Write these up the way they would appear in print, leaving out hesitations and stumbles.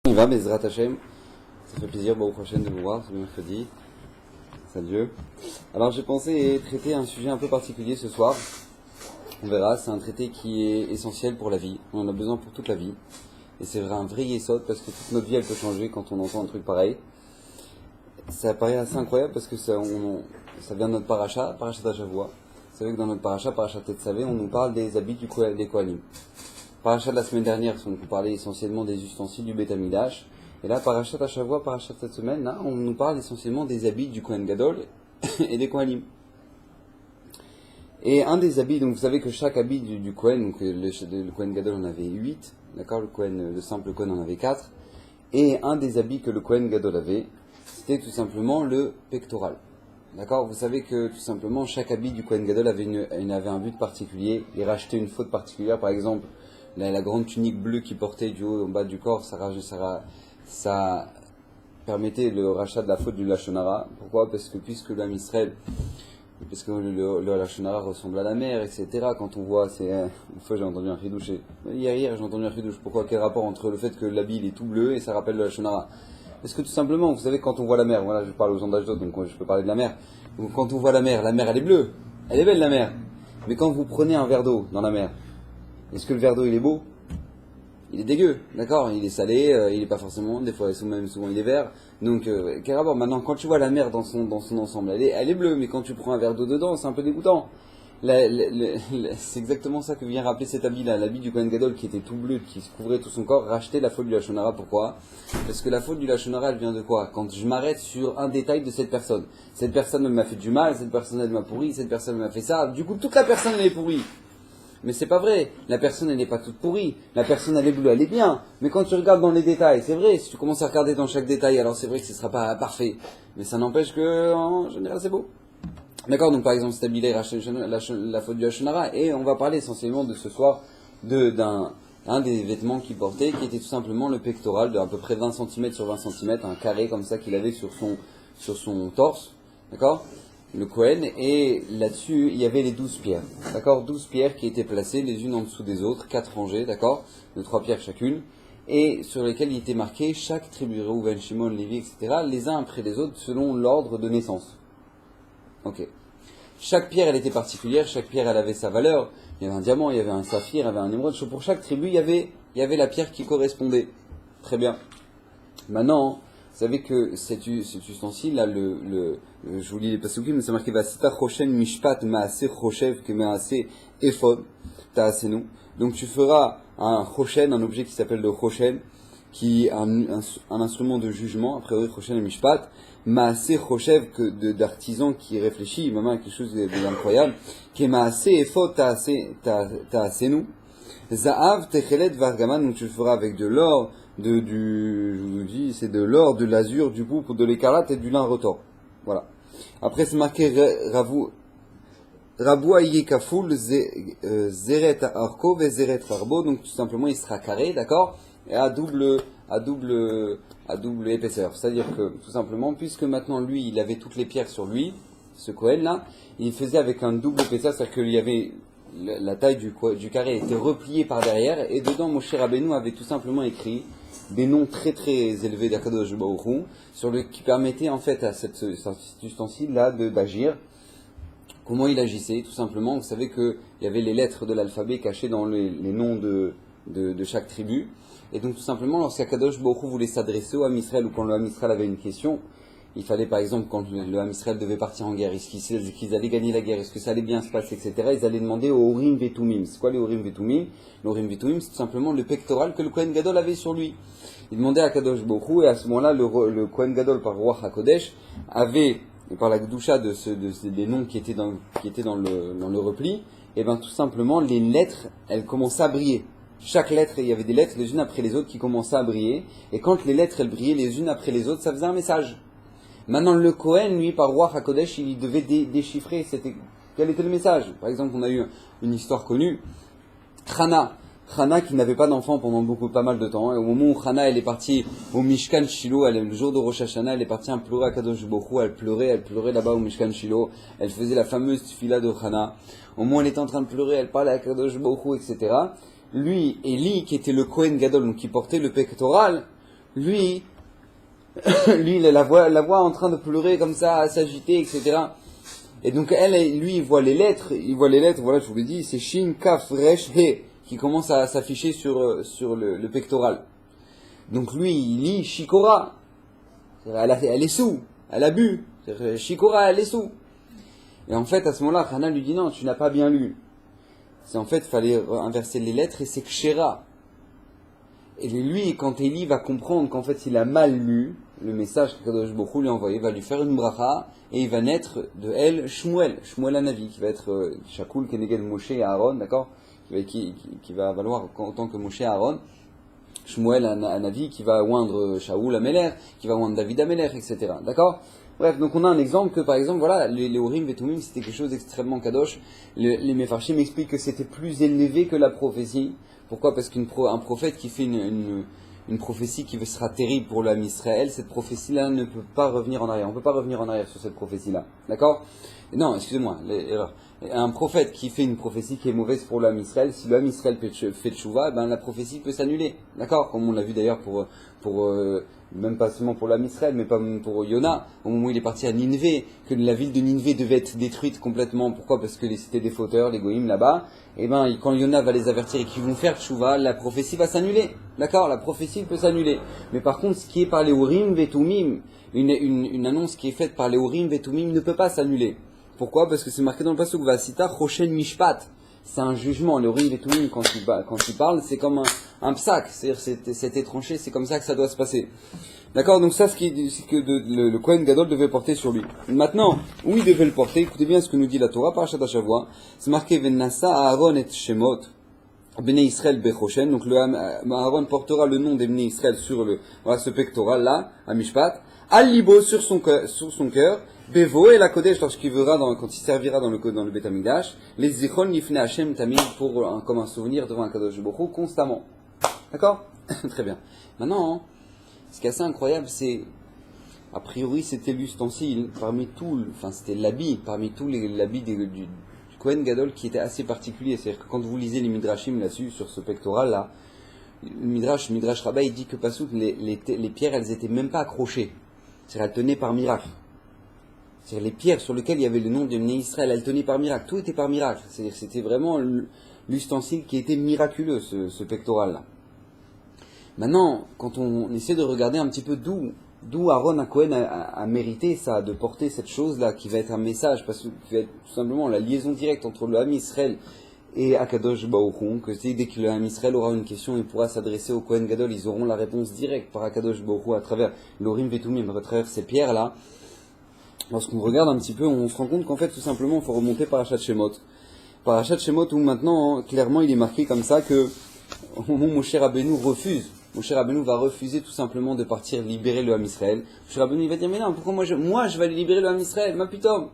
On y va, Bezrat Hashem. Ça fait plaisir, Baruch Hashem, de vous voir ce mercredi. C'est Dieu. Alors j'ai pensé traiter un sujet un peu particulier ce soir. On verra, c'est un traité qui est essentiel pour la vie. On en a besoin pour toute la vie. Et c'est un vrai yesod parce que toute notre vie elle peut changer quand on entend un truc pareil. Ça paraît assez incroyable parce que ça vient de notre paracha, paracha d'Ashavua. Vous savez que dans notre paracha, paracha Tetzavé, on nous parle des habits des Kohanim. Paracha de la semaine dernière, on nous parlait essentiellement des ustensiles du Beth Amidash. Et là, paracha d'Ashavua, paracha de cette semaine, là, on nous parle essentiellement des habits du Kohen Gadol et des Kohanim. Et un des habits, donc vous savez que chaque habit du Kohen, donc le Kohen Gadol en avait 8, d'accord, le simple Kohen en avait 4, et un des habits que le Kohen Gadol avait, c'était tout simplement le pectoral. D'accord, vous savez que tout simplement chaque habit du Kohen Gadol avait un but particulier, il rachetait une faute particulière, par exemple, la grande tunique bleue qu'il portait du haut au bas du corps, ça permettait le rachat de la faute du Lashon Hara. Pourquoi ? Parce que puisque l'âme Israël, parce que le Lashon Hara ressemble à la mer, etc. Quand on voit, une fois j'ai entendu un chidouche, hier j'ai entendu un chidouche. Pourquoi ? Quel rapport entre le fait que l'habit il est tout bleu et ça rappelle le Lashon Hara ? Parce que tout simplement, vous savez, quand on voit la mer, voilà, je parle aux gens d'Ashdod, donc je peux parler de la mer. Donc, quand on voit la mer elle est bleue, elle est belle la mer. Mais quand vous prenez un verre d'eau dans la mer, est-ce que le verre d'eau il est beau ? Il est dégueu, d'accord ? Il est salé, il est pas forcément, des fois souvent il est vert. Donc quel rapport ? Maintenant, quand tu vois la mer dans son ensemble, elle est bleue, mais quand tu prends un verre d'eau dedans, c'est un peu dégoûtant. C'est exactement ça que vient rappeler cet habit-là, l'habit du Kohen Gadol qui était tout bleu, qui se couvrait tout son corps, racheter la faute du Lashon Hara. Pourquoi ? Parce que la faute du Lashon Hara, elle vient de quoi ? Quand je m'arrête sur un détail de cette personne. Cette personne m'a fait du mal, cette personne elle m'a pourri, cette personne m'a fait ça. Du coup, toute la personne elle est pourrie. Mais c'est pas vrai, la personne elle n'est pas toute pourrie, la personne elle est bleue, elle est bien, mais quand tu regardes dans les détails, c'est vrai, si tu commences à regarder dans chaque détail, alors c'est vrai que ce sera pas parfait, mais ça n'empêche que, en général, c'est beau. D'accord, donc par exemple, cet habit-là, la faute du Lashon Hara, et on va parler essentiellement de ce soir d'un des vêtements qu'il portait, qui était tout simplement le pectoral de à peu près 20 cm sur 20 cm, un carré comme ça qu'il avait sur son torse, d'accord ? Le Kohen, et là-dessus, il y avait les 12 pierres, d'accord, 12 pierres qui étaient placées les unes en dessous des autres, 4 rangées, d'accord, de 3 pierres chacune, et sur lesquelles il était marqué chaque tribu, Reuven, Shimon, Lévi, etc., les uns après les autres, selon l'ordre de naissance. Ok. Chaque pierre, elle était particulière, chaque pierre, elle avait sa valeur, il y avait un diamant, il y avait un saphir, il y avait un émeraude, pour chaque tribu, il y avait la pierre qui correspondait. Très bien. Maintenant, vous savez que cet ustensile, là, je vous lis les pasukim, mais c'est marqué Vasita Choshen Mishpat Maase Choshev que Maase Ephod Taasenu. Donc tu feras un Choshen, un objet qui s'appelle le Choshen, qui est un instrument de jugement, a priori Choshen et Mishpat, Maase Choshev d'artisan qui réfléchit, vraiment quelque chose d'incroyable, que Maase Ephod Taasenu. Za'av Techelet Vargaman, donc tu le feras avec de l'or, je vous dis, c'est de l'or, de l'azur, du pourpre, de l'écarlate et du lin retors. Voilà. Après, c'est marqué Raboua Yekafoul Zeret Arko ve Zeret Arbo, donc tout simplement il sera carré, d'accord, et à double épaisseur. C'est-à-dire que, tout simplement, puisque maintenant lui, il avait toutes les pierres sur lui, ce Kohen là, il faisait avec un double épaisseur, c'est-à-dire qu'il y avait la taille du carré était repliée par derrière, et dedans Moshe Rabbeinu avait tout simplement écrit des noms très très élevés d'Akadosh Baruch Hu, qui permettaient en fait à cet ustensile là d'agir. Comment il agissait ? Tout simplement, vous savez qu'il y avait les lettres de l'alphabet cachées dans les noms de chaque tribu, et donc tout simplement lorsqu'Akadosh Baruch Hu voulait s'adresser au Ham Israël, ou quand le Ham Israël avait une question, il fallait par exemple, quand le Ham Israël devait partir en guerre, est-ce qu'ils allaient gagner la guerre, est-ce que ça allait bien se passer, etc. Ils allaient demander au Urim Vetumim. C'est quoi les Urim Vetumim ? Le Urim Vetumim, c'est tout simplement le pectoral que le Kohen Gadol avait sur lui. Il demandait à Kadosh Baruch Hu, et à ce moment-là, le Kohen Gadol par Ruach HaKodesh avait, et par la Gdusha des noms qui étaient dans le repli, et bien tout simplement, les lettres, elles commençaient à briller. Chaque lettre, il y avait des lettres les unes après les autres qui commençaient à briller, et quand les lettres, elles brillaient les unes après les autres, ça faisait un message. Maintenant, le Kohen, lui, par Ruach HaKodesh, il devait déchiffrer quel était le message. Par exemple, on a eu une histoire connue. Chana qui n'avait pas d'enfant pendant pas mal de temps. Et au moment où Chana, elle est partie au Mishkan Shilo, le jour de Rosh Hashanah, elle est partie pleurer à Kadosh Baruch Hu, elle pleurait là-bas au Mishkan Shilo. Elle faisait la fameuse tefila de Chana. Au moment où elle était en train de pleurer, elle parlait à Kadosh Baruch Hu, etc. Lui, Eli, qui était le Kohen Gadol, donc qui portait le pectoral, lui, lui, il la voit en train de pleurer comme ça, à s'agiter, etc. Et donc lui, il voit les lettres, voilà, je vous l'ai dit, c'est Shin, Kaf, Resh, He, qui commence à s'afficher sur le pectoral. Donc lui, il lit Shikora. Elle est sous, elle a bu. Shikora, elle est sous. Et en fait, à ce moment-là, Hana lui dit non, tu n'as pas bien lu. C'est en fait, il fallait inverser les lettres et c'est Kshera. Et lui, quand Eli va comprendre qu'en fait, il a mal lu, le message que Kadosh Baruch Hu lui a envoyé va lui faire une bracha et il va naître de elle Shmuel Hanavi, qui va être Shakul Keneged Moshe et Aaron, d'accord, qui va valoir en tant que Moshe et Aaron. Shmuel Hanavi qui va oindre Shaoul Améler, qui va oindre David Améler, etc. D'accord. Bref, donc on a un exemple que par exemple, voilà, les Urim et Tumim c'était quelque chose d'extrêmement kadosh. Les Mefarshim expliquent que c'était plus élevé que la prophétie. Pourquoi? Parce qu'un prophète qui fait une prophétie qui sera terrible pour l'âme Israël, cette prophétie-là ne peut pas revenir en arrière. On ne peut pas revenir en arrière sur cette prophétie-là. D'accord? Non, excusez-moi, l'erreur. Un prophète qui fait une prophétie qui est mauvaise pour l'âme Israël, si l'âme Israël fait tchouva, ben la prophétie peut s'annuler. D'accord? Comme on l'a vu d'ailleurs pour même pas seulement pour l'âme Israël, mais pas pour Yona, au moment où il est parti à Nineveh, que la ville de Nineveh devait être détruite complètement. Pourquoi? Parce que c'était des fauteurs, les goïms là-bas. Et ben, quand Yona va les avertir et qu'ils vont faire tchouva, la prophétie va s'annuler. D'accord? La prophétie peut s'annuler. Mais par contre, ce qui est par les Urim Vetumim, une annonce qui est faite par les Urim Vetumim ne peut pas s'annuler. Pourquoi? Parce que c'est marqué dans le pasuk Vasita Choshen Mishpat. C'est un jugement. Le Urim Vetumim, quand il parle, c'est comme un psak. C'est-à-dire, c'était tranché, c'est comme ça que ça doit se passer. D'accord? Donc ça, c'est que le Kohen Gadol devait porter sur lui. Maintenant, où il devait le porter? Écoutez bien ce que nous dit la Torah, Parashat Hashavua. C'est marqué Venasa Aaron et Shemot. Bnei Israël Bechoshen, donc Aaron portera le nom des Bnei Israël sur ce pectoral là, à Mishpat, al libo sur son cœur, Bevo et la Kodesh lorsqu'il verra quand il servira dans le Beth Amikdash, les Zichron Nifne Hashem Tamid comme un souvenir devant un Kadosh Baruch Hu constamment. D'accord? Très bien. Maintenant, ce qui est assez incroyable, c'est a priori c'était l'ustensile c'était l'habit parmi tous l'habit du Kohen Gadol qui était assez particulier. C'est-à-dire que quand vous lisez les Midrashim là-dessus, sur ce pectoral-là, le Midrash Rabbah, il dit que Passouk, les pierres, elles étaient même pas accrochées. C'est-à-dire, elles tenaient par miracle. C'est-à-dire, les pierres sur lesquelles il y avait le nom de Bnei Israël, elles tenaient par miracle. Tout était par miracle. C'est-à-dire, c'était vraiment l'ustensile qui était miraculeux, ce pectoral-là. Maintenant, quand on essaie de regarder un petit peu d'où Aaron à Cohen a mérité ça, de porter cette chose-là, qui va être un message, parce que qui va être tout simplement la liaison directe entre le Ham Israël et Akadosh Baruch Hu, que dès que le Ham Israël aura une question, il pourra s'adresser au Kohen Gadol, ils auront la réponse directe par Akadosh Baruch Hu à travers l'Orim Vetumim, à travers ces pierres-là. Lorsqu'on regarde un petit peu, on se rend compte qu'en fait, tout simplement, il faut remonter Parashat Shemot. Parashat Shemot où maintenant, clairement, il est marqué comme ça que, au moment où Moshe Rabbeinu refuse, Moshe Rabbeinu va refuser tout simplement de partir libérer le Ham Israël. Moshe Rabbeinu va dire, mais non, pourquoi moi je vais aller libérer le Ham Israël? Ma putain,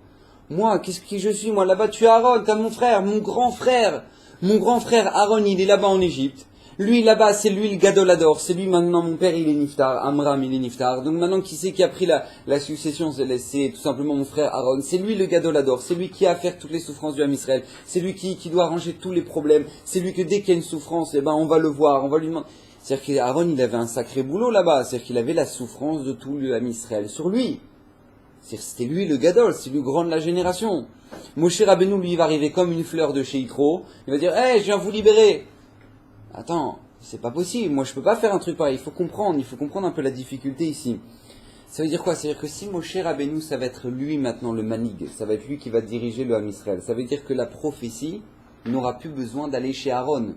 moi, qui je suis? Moi, là-bas, tu es Aaron, t'as mon frère, mon grand frère Aaron, il est là-bas en Égypte. Lui, là-bas, c'est lui le Gadolador, c'est lui maintenant, mon père, il est Niftar, Amram, il est Niftar. Donc maintenant, qui c'est qui a pris la succession? C'est tout simplement mon frère Aaron, c'est lui le Gadolador, c'est lui qui a à faire toutes les souffrances du Ham Israël, c'est lui qui doit arranger tous les problèmes, c'est lui que dès qu'il y a une souffrance, eh ben, on va le voir, on va lui demander. C'est-à-dire qu'Aaron, il avait un sacré boulot là-bas. C'est-à-dire qu'il avait la souffrance de tout le Ham Israël sur lui. C'est-à-dire que c'était lui le Gadol, c'est lui le grand de la génération. Moshe Rabbeinu, lui, il va arriver comme une fleur de chez Yitro. Il va dire, hey, je viens vous libérer. Attends, c'est pas possible. Moi, je peux pas faire un truc pareil. Il faut comprendre un peu la difficulté ici. Ça veut dire quoi? C'est-à-dire que si Moshe Rabbeinu, ça va être lui maintenant le manig, ça va être lui qui va diriger le Ham Israël. Ça veut dire que la prophétie n'aura plus besoin d'aller chez Aaron.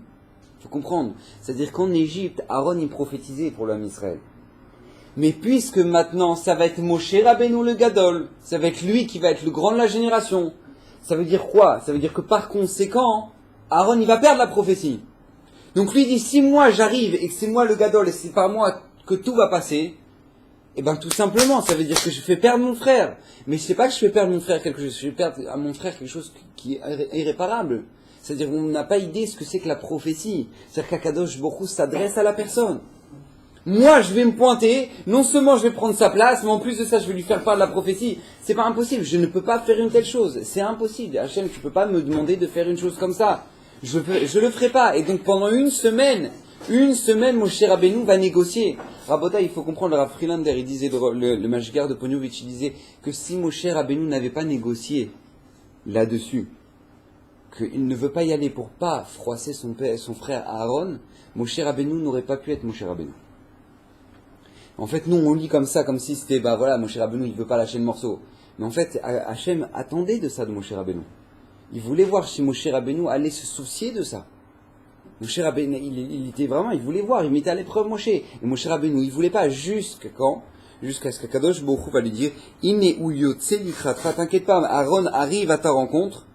Il faut comprendre. C'est-à-dire qu'en Égypte, Aaron y prophétisait pour l'homme Israël. Mais puisque maintenant, ça va être Moshe Rabbeinu le Gadol, ça va être lui qui va être le grand de la génération, ça veut dire quoi? Ça veut dire que par conséquent, Aaron, il va perdre la prophétie. Donc lui dit, si moi j'arrive et que c'est moi le Gadol et c'est par moi que tout va passer, et ben tout simplement, ça veut dire que je fais perdre mon frère. Mais c'est pas que je fais perdre mon frère quelque chose, je fais perdre à mon frère quelque chose qui est irréparable. C'est-à-dire qu'on n'a pas idée ce que c'est que la prophétie. C'est-à-dire qu'Akadosh Baruch Hu s'adresse à la personne. Moi, je vais me pointer, non seulement je vais prendre sa place, mais en plus de ça, je vais lui faire part de la prophétie. C'est pas impossible, je ne peux pas faire une telle chose. C'est impossible. Hachem, tu peux pas me demander de faire une chose comme ça. Je le ferai pas. Et donc pendant une semaine, Une semaine, Moshe Rabbeinu va négocier. Rabota, il faut comprendre, le Rav Frilander, il disait, le Mashgar de Ponyovitch, il disait que si Moshe Rabbeinu n'avait pas négocié là-dessus, qu'il ne veut pas y aller pour pas froisser son frère Aaron, Moshe Rabbeinu n'aurait pas pu être Moshe Rabbeinu. En fait, nous, on lit comme ça, comme si c'était, Moshe Rabbeinu, il veut pas lâcher le morceau. Mais en fait, Hachem attendait de ça de Moshe Rabbeinu. Il voulait voir si Moshe Rabbeinu allait se soucier de ça. Moshe Rabbeinu, il était vraiment, il voulait voir, il mettait à l'épreuve Moshe. Et Moshe Rabbeinu, il voulait pas jusqu'à quand? Jusqu'à ce que Kadosh Baruch Hu va lui dire, Ine ou yotse likratra, t'inquiète pas, Aaron arrive à ta rencontre.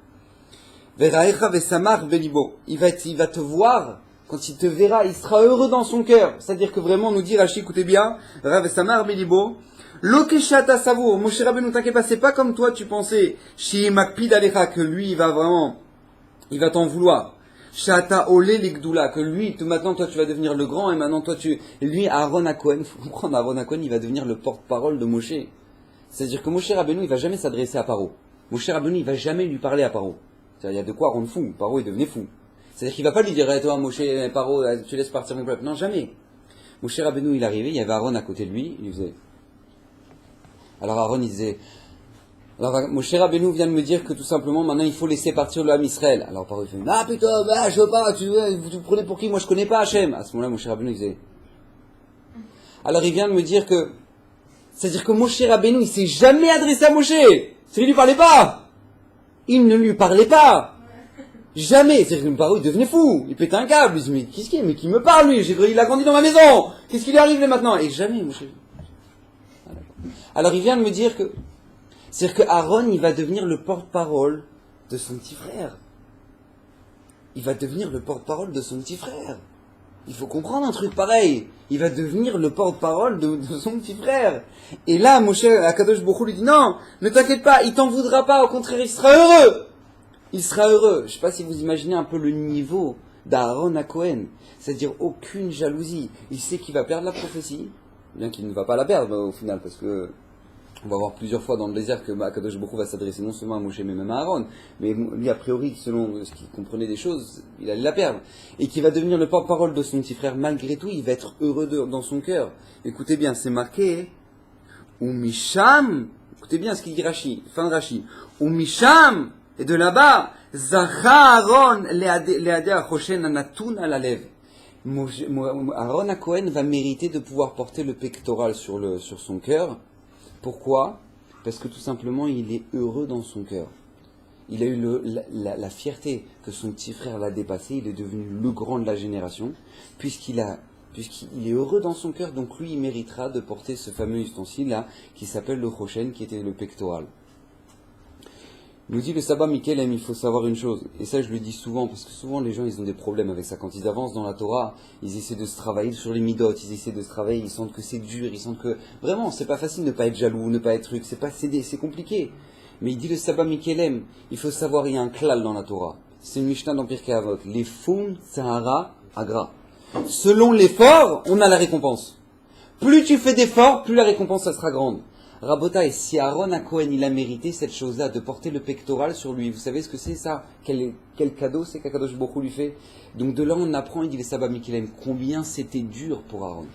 Veraecha vesamar velibo. Il va te voir, quand il te verra, il sera heureux dans son cœur. C'est-à-dire que vraiment, nous dit Rashi, écoutez bien, Veraecha vesamar velibo. Lokeshata savour, Moshe Rabbeinu, t'inquiète pas, c'est pas comme toi tu pensais, Shi makpid alecha, que lui, il va t'en vouloir. Shata olé l'igdoula, que lui, maintenant toi tu vas devenir le grand, et maintenant toi lui, Aaron HaKohen, faut comprendre, Aaron HaKohen, il va devenir le porte-parole de Moshe. C'est-à-dire que Moshe Rabbeinu, il va jamais s'adresser à Paro. Moshe Rabbeinu, il va jamais lui parler à Paro. C'est-à-dire, il y a de quoi rendre fou. Paro, il devenait fou. C'est-à-dire qu'il va pas lui dire, toi, Moshe, Paro, tu laisses partir mon peuple. Non, jamais. Moshe Rabbeinu, il arrivait, il y avait Aaron à côté de lui, il faisait. Alors Aaron, il disait, alors Moshe Rabbeinu vient de me dire que tout simplement, maintenant, il faut laisser partir le Ham Israël. Alors Paro, il fait, ah putain, je veux pas, vous prenez pour qui? Moi, je connais pas Hachem. À ce moment-là, Moshe Rabbeinu, il disait. Alors il vient de me dire que, c'est-à-dire que Moshe Rabbeinu, il s'est jamais adressé à Moshe. C'est lui, lui parlait pas. Il ne lui parlait pas. Jamais. C'est-à-dire que Paro, il devenait fou. Il pétait un câble. Il se dit, mais qu'est-ce qu'il y a? Mais qui me parle, lui? Il a grandi dans ma maison. Qu'est-ce qui lui arrive, là, maintenant? Et jamais, Moshe. Alors il vient de me dire que, c'est-à-dire que Aaron, il va devenir le porte-parole de son petit frère. Il va devenir le porte-parole de son petit frère. Il faut comprendre un truc pareil. Il va devenir le porte-parole de son petit frère. Et là, Moshe, Akadosh Baruch Hu lui dit, non, ne t'inquiète pas, il t'en voudra pas, au contraire, il sera heureux. Il sera heureux. Je ne sais pas si vous imaginez un peu le niveau d'Aaron HaKohen. C'est-à-dire aucune jalousie. Il sait qu'il va perdre la prophétie, bien qu'il ne va pas la perdre au final, parce que on va voir plusieurs fois dans le désert que Akadosh Baruch Hu va s'adresser non seulement à Moshe mais même à Aaron. Mais lui, a priori, selon ce qu'il comprenait des choses, il allait la perdre. Et qui va devenir le porte-parole de son petit frère. Malgré tout, il va être heureux dans son cœur. Écoutez bien, c'est marqué. Ou Misham. Écoutez bien ce qu'il dit Rashi. Fin de Rashi. Ou Misham. Et de là-bas. Zacha Aaron leadé achoshen anatun à la lèvre. Aaron HaKohen va mériter de pouvoir porter le pectoral sur son cœur. Pourquoi? Parce que tout simplement, il est heureux dans son cœur. Il a eu la fierté que son petit frère l'a dépassé. Il est devenu le grand de la génération. Puisqu'il est heureux dans son cœur, donc lui, il méritera de porter ce fameux ustensile-là, qui s'appelle le Choshen, qui était le pectoral. Nous dit le Sabbat Mikelem, il faut savoir une chose, et ça je le dis souvent, parce que souvent les gens ils ont des problèmes avec ça. Quand ils avancent dans la Torah, ils essaient de se travailler sur les midot, ils essaient de se travailler, ils sentent que c'est dur, ils sentent que vraiment c'est pas facile de ne pas être jaloux, ne pas être truc, c'est compliqué. Mais il dit le Sabbat Mikelem, il faut savoir, il y a un klal dans la Torah. C'est une Mishnah dans Pirkei Avot. Les fum tsahara agra. Selon l'effort, on a la récompense. Plus tu fais d'efforts, plus la récompense ça sera grande. Rabotai, si Aaron HaKohen il a mérité cette chose-là, de porter le pectoral sur lui, vous savez ce que c'est ça? Quel cadeau c'est qu'Akadosh Baruch Hu lui fait? Donc de là on apprend, il dit les Sabbat Mikelem, combien c'était dur pour Aaron.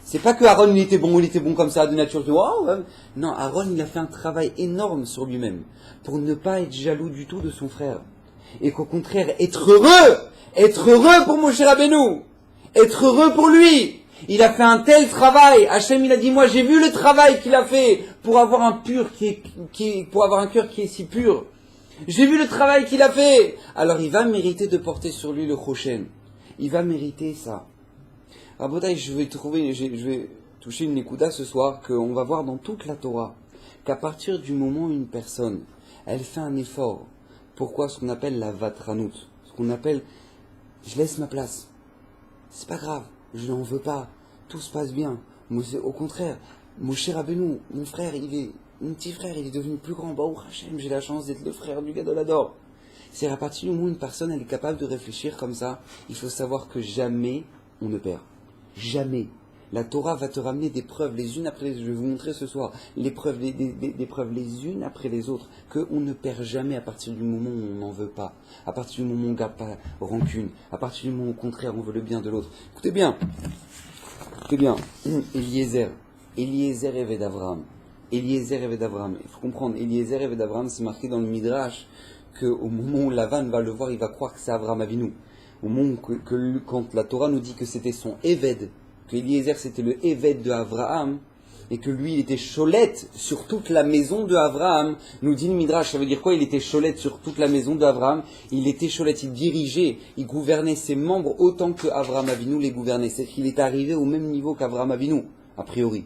C'est pas que Aaron il était bon comme ça, de nature, wow, ouais. Non, Aaron il a fait un travail énorme sur lui-même, pour ne pas être jaloux du tout de son frère. Et qu'au contraire, être heureux pour Moshe Rabbeinu, être heureux pour lui. Il a fait un tel travail. Hachem, il a dit, moi, j'ai vu le travail qu'il a fait pour avoir un pour avoir un cœur qui est si pur. J'ai vu le travail qu'il a fait. Alors, il va mériter de porter sur lui le Choshen. Il va mériter ça. Rabotai, je vais toucher une ékouda ce soir qu'on va voir dans toute la Torah qu'à partir du moment où une personne, elle fait un effort, pourquoi ce qu'on appelle la vatranout, ce qu'on appelle, je laisse ma place. C'est pas grave. Je n'en veux pas, tout se passe bien. Au contraire, Moshe Rabbeinu, mon petit frère, il est devenu plus grand. Baruch Hashem, j'ai la chance d'être le frère du Gadol Hador. C'est à partir du moment où une personne elle est capable de réfléchir comme ça, il faut savoir que jamais on ne perd. Jamais. La Torah va te ramener des preuves les unes après les autres. Je vais vous montrer ce soir des preuves les unes après les autres qu'on ne perd jamais à partir du moment où on n'en veut pas, à partir du moment où on ne garde pas rancune, à partir du moment où au contraire on veut le bien de l'autre. Écoutez bien, Eliezer Eved Avraham. Eliezer Eved Avraham. Il faut comprendre, Eliezer Eved Avraham, c'est marqué dans le Midrash qu'au moment où Lavan va le voir, il va croire que c'est Avraham Avinu. Au moment quand la Torah nous dit que c'était son Eved, que Eliezer c'était le Eved de Avraham, et que lui il était cholette sur toute la maison de Avraham, nous dit le Midrash, ça veut dire quoi? Il était cholette sur toute la maison de Avraham, il était cholette, il dirigeait, il gouvernait ses membres autant que Avraham Avinu les gouvernait. C'est-à-dire qu'il est arrivé au même niveau qu'Avraham Avinu, a priori.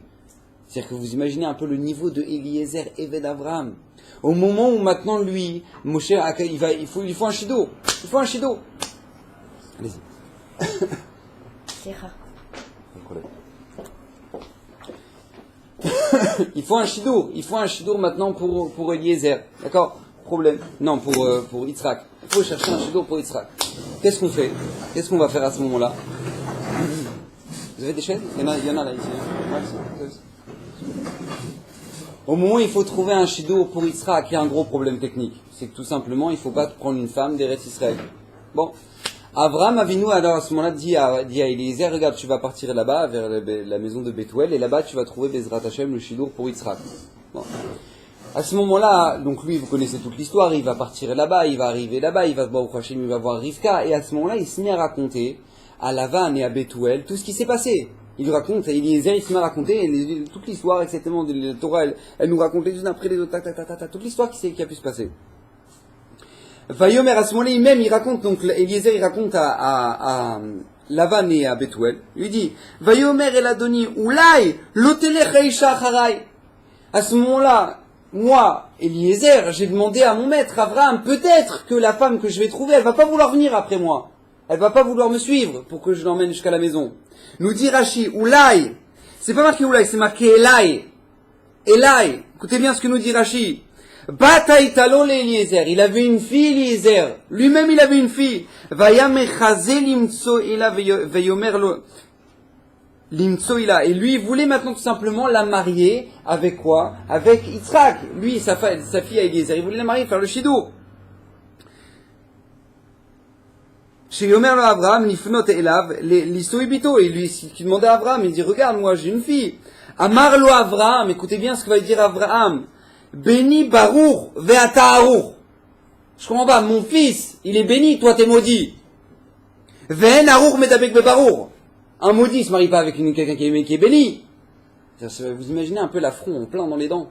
C'est-à-dire que vous imaginez un peu le niveau de Eliezer Eved Avraham. Au moment où maintenant lui, Moshe, il faut un shido. Il faut un shido. Allez-y. C'est rare. Il faut un shidour maintenant pour Eliezer, d'accord? Problème. Non, pour Yitzhak. Il faut chercher un shidour pour Yitzhak. Qu'est-ce qu'on fait? Qu'est-ce qu'on va faire à ce moment-là? Vous avez des chaises? Il y en a là ici. Au moment où il faut trouver un shidour pour Yitzhak, il y a un gros problème technique. C'est que tout simplement, il ne faut pas prendre une femme d'Eretz Israël. Bon. Avraham Avinu, alors à ce moment-là, dit à Eliezer, regarde, tu vas partir là-bas, vers la maison de Bethuel, et là-bas, tu vas trouver Bezrat Hashem, le shidour pour Yitzhak. Bon. À ce moment-là, donc lui, vous connaissez toute l'histoire, il va partir là-bas, il va arriver là-bas, il va voir Rivka, et à ce moment-là, il se met à raconter à Lavan et à Bethuel tout ce qui s'est passé. Il raconte, Eliezer, il se met à raconter toute l'histoire, etc. La Torah, elle nous raconte les unes après les autres, toute l'histoire qui a pu se passer. Vayomer à ce moment-là, il raconte, donc Eliezer il raconte à Lavan et à Bethuel, il lui dit, Vayomer el Adoni, Oulai, lotelech haisha acharai. À ce moment-là, moi, Eliezer, j'ai demandé à mon maître, Avraham, peut-être que la femme que je vais trouver, elle va pas vouloir venir après moi. Elle va pas vouloir me suivre pour que je l'emmène jusqu'à la maison. Nous dit Rashi, Oulai, c'est pas marqué Oulai, c'est marqué Elai. Elai, écoutez bien ce que nous dit Rashi. Bataïtalo Eliezer, il avait une fille Eliezer, lui-même il avait une fille. Vayamechaze limtso ila vayomer lo limtso ila. Et lui il voulait maintenant tout simplement la marier avec quoi? Avec Yitzhak. Lui, sa fille à Eliezer, il voulait la marier, faire le shidou. Chez Yomer lo Abraham, nifnot elav, l'histoibito, et lui, qui demandait à Abraham, il dit, regarde, moi j'ai une fille. Amar lo Abraham, écoutez bien ce que va dire Abraham. Béni Baruch ve'ata Aruch. Je comprends pas, mon fils, il est béni, toi t'es maudit. Ve'en Aruch medabek bebaruch. Un maudit se marie pas avec quelqu'un qui est béni. Vous imaginez un peu l'affront en plein dans les dents.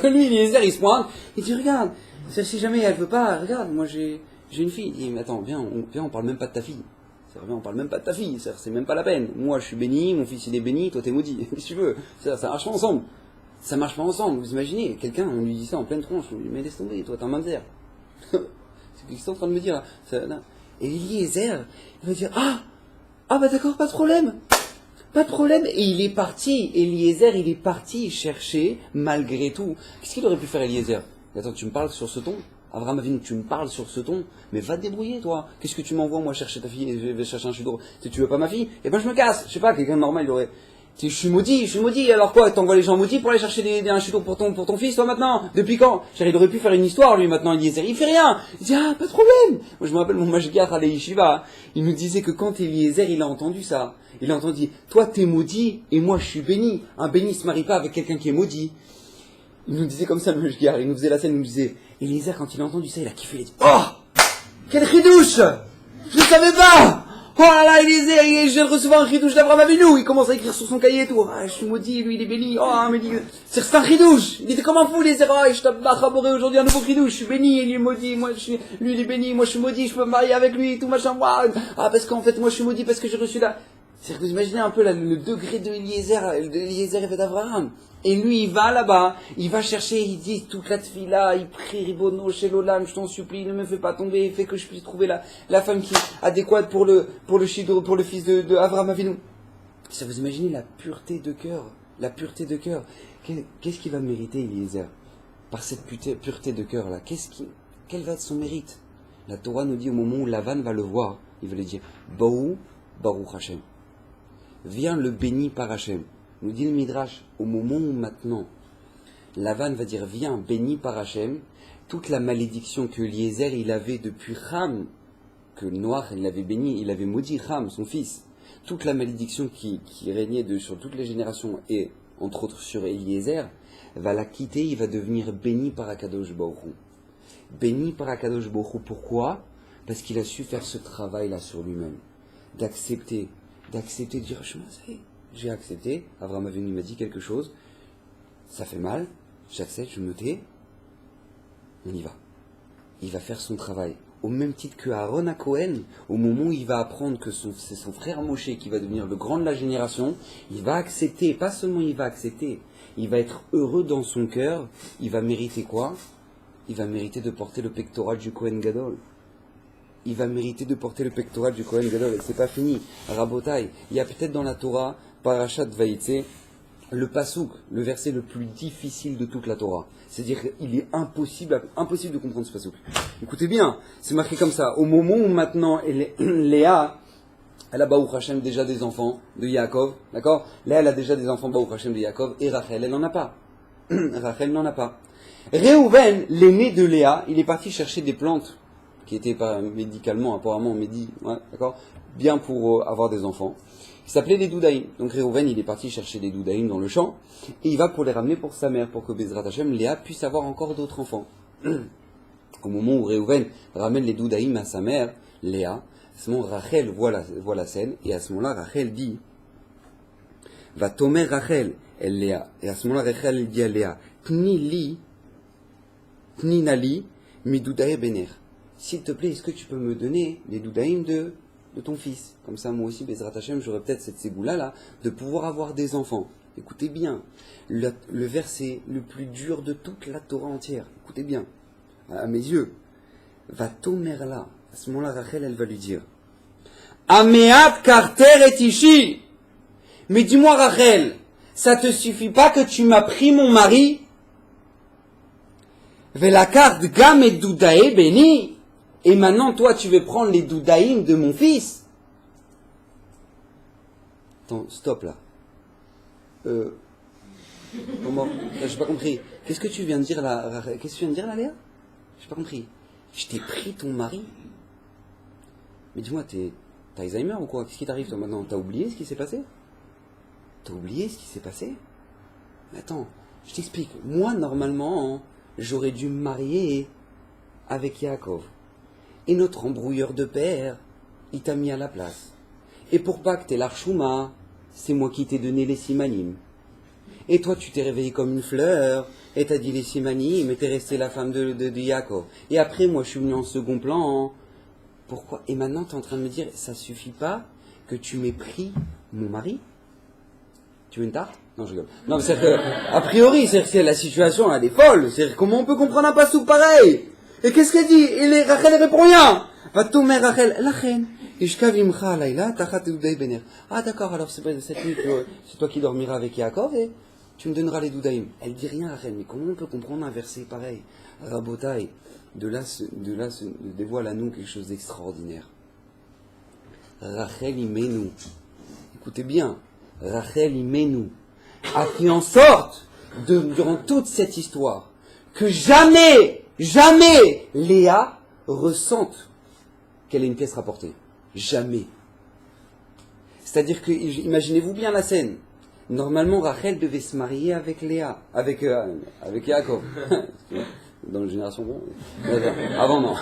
Lui, Eliezer, il se pointe, il dit, regarde, si jamais elle veut pas, regarde, moi j'ai une fille. Il dit, mais attends, viens, on parle même pas de ta fille. On parle même pas de ta fille, c'est même pas la peine. Moi je suis béni, mon fils il est béni, toi t'es maudit. Si tu veux, ça marche pas ensemble. Ça marche pas ensemble, vous imaginez, quelqu'un, on lui dit ça en pleine tronche, on lui dit, mais laisse tomber, toi t'es un mamzer. C'est ce qu'ils sont en train de me dire là. Et Eliezer, il va dire, ah bah d'accord, pas de problème. Et il est parti, Eliezer, il est parti chercher, malgré tout. Qu'est-ce qu'il aurait pu faire Eliezer? Attends, tu me parles sur ce ton? Avraham Avinu, tu me parles sur ce ton? Mais va te débrouiller, toi. Qu'est-ce que tu m'envoies, moi, chercher ta fille, et je vais chercher un shidour? Tu veux pas ma fille? Eh ben je me casse. Je sais pas, quelqu'un de normal, il aurait... Je suis maudit, alors quoi? T'envoies les gens maudits pour aller chercher un shidour pour ton fils, toi, maintenant? Depuis quand? Il aurait pu faire une histoire, lui, maintenant, Eliezer. Il fait rien! Il dit, pas de problème! Moi, je me rappelle, mon mashgiach à la yeshiva, il nous disait que quand Eliezer, il a entendu ça, il a entendu, toi, t'es maudit, et moi, je suis béni. Un béni se marie pas avec quelqu'un qui est maudit. Il nous disait comme ça, le mashgiach, il nous faisait la scène, il nous disait, Eliezer, quand il a entendu ça, il a kiffé, il a dit, oh! Quel chidouche! Je ne savais pas! Oh là là, Eliezer, je viens de recevoir un chidouche d'Avraham Avinu. Il commence à écrire sur son cahier et tout. Je suis maudit, lui il est béni. Mais dit, c'est un chidouche. Il était comme un fou, Eliezer. Je t'ai raboré aujourd'hui un nouveau chidouche. Je suis béni, il est maudit. Lui il est béni, moi je suis maudit, je peux me marier avec lui et tout machin. Parce qu'en fait, moi je suis maudit parce que j'ai reçu là. C'est-à-dire que vous imaginez un peu le degré de Eliezer et d'Avraham. Et lui, il va là-bas, il va chercher, il dit toute la tefila, il prie Ribono chez l'Olam, je t'en supplie, ne me fais pas tomber, fais que je puisse trouver la femme qui est adéquate pour le fils de Avraham Avinu. Ça, vous imaginez la pureté de cœur, Qu'est-ce qu'il va mériter, Eliezer, par cette pureté de cœur là? Quel va être son mérite? La Torah nous dit au moment où Lavan va le voir, il va lui dire, Baruch Hashem. vient le béni par Hachem. Nous dit le Midrash, au moment où maintenant, Lavan va dire, viens, béni par Hachem, toute la malédiction que Eliezer il avait depuis Ham, que le noir il avait béni, il avait maudit Ham, son fils, toute la malédiction qui régnait sur toutes les générations et entre autres sur Eliezer, va la quitter, il va devenir béni par Akadosh Baruch Hu. Béni par Akadosh Baruch Hu, pourquoi? Parce qu'il a su faire ce travail-là sur lui-même, d'accepter, de dire, j'ai accepté, Abraham Avinu m'a dit quelque chose, ça fait mal, j'accepte, je me tais, on y va. Il va faire son travail. Au même titre que Aaron à Cohen, au moment où il va apprendre que c'est son frère Moshe qui va devenir le grand de la génération, il va accepter, pas seulement il va accepter, il va être heureux dans son cœur, il va mériter quoi? Il va mériter de porter le pectoral du Cohen Gadol. Il va mériter de porter le pectoral du Cohen Gadol, et c'est pas fini. Rabotai, il y a peut-être dans la Torah, Parashat Vaïtse, le pasouk, le verset le plus difficile de toute la Torah. C'est-à-dire qu'il est impossible de comprendre ce pasouk. Écoutez bien, c'est marqué comme ça. Au moment où maintenant Léa, elle a Baruch Hashem déjà des enfants de Yaakov, d'accord? Léa, elle a déjà des enfants Baruch Hashem de Yaakov, et Rachel, elle n'en a pas. Rachel n'en a pas. Réhouven, l'aîné de Léa, il est parti chercher des plantes qui étaient pas médicalement, apparemment d'accord, bien pour avoir des enfants. Il s'appelait les doudaïm. Donc Réhouven, il est parti chercher des doudaïm dans le champ, et il va pour les ramener pour sa mère, pour que Bezrat Hashem, Léa, puisse avoir encore d'autres enfants. Au moment où Réhouven ramène les doudaïm à sa mère, Léa, à ce moment Rachel voit la scène, et à ce moment-là, Rachel dit, va tomer Rachel, elle Léa, et à ce moment-là, Rachel dit à Léa, Tni nali, mi doudaï bener. S'il te plaît, est-ce que tu peux me donner les doudaïm de ton fils? Comme ça, moi aussi, Bezrat Hashem, j'aurais peut-être cette ségoula-là, de pouvoir avoir des enfants. Écoutez bien, le verset le plus dur de toute la Torah entière, écoutez bien, à mes yeux, va tomer là. À ce moment-là, Rachel, elle va lui dire, Ameat karter et ishi. Mais dis-moi, Rachel, ça te suffit pas que tu m'as pris mon mari? Velakard gam et doudae béni. Et maintenant, toi, tu veux prendre les doudaïm de mon fils? Attends, stop là. Comment? J'ai pas compris. Qu'est-ce que tu viens de dire là? Qu'est-ce que tu viens de dire là, Léa? J'ai pas compris. Je t'ai pris ton mari? Mais dis-moi, t'as Alzheimer ou quoi? Qu'est-ce qui t'arrive toi maintenant? T'as oublié ce qui s'est passé? T'as oublié ce qui s'est passé? Mais attends, je t'explique. Moi, normalement, j'aurais dû me marier avec Yaakov. Et notre embrouilleur de père, il t'a mis à la place. Et pour pas que t'aies l'archouma, c'est moi qui t'ai donné les simanim. Et toi, tu t'es réveillé comme une fleur, et t'as dit les simanim, et t'es resté la femme de Yaakov. Et après, moi, je suis venu en second plan. Pourquoi? Et maintenant, t'es en train de me dire, ça suffit pas que tu m'aies pris mon mari? Tu veux une tarte? Non, je rigole. Non, mais c'est-à-dire que, a priori, c'est-à-dire que la situation, elle est folle. C'est-à-dire, comment on peut comprendre un pasouk pareil? Et qu'est-ce qu'elle dit? Et Rachel, elle répond rien. Va tomber Rachel, la reine. Ah d'accord, alors c'est cette nuit que c'est toi qui dormiras avec Yaakov et tu me donneras les doudaïm. Elle dit rien, Rachel, mais comment on peut comprendre un verset pareil? Rabotai, de là se dévoile à nous quelque chose d'extraordinaire. Rachel Imenu, écoutez bien, Rachel Imenu a fait en sorte, durant toute cette histoire, que jamais Léa ressente qu'elle ait une pièce rapportée. Jamais. C'est-à-dire que, imaginez-vous bien la scène. Normalement, Rachel devait se marier avec Léa, avec Yaakov. Dans la génération bon. Avant non.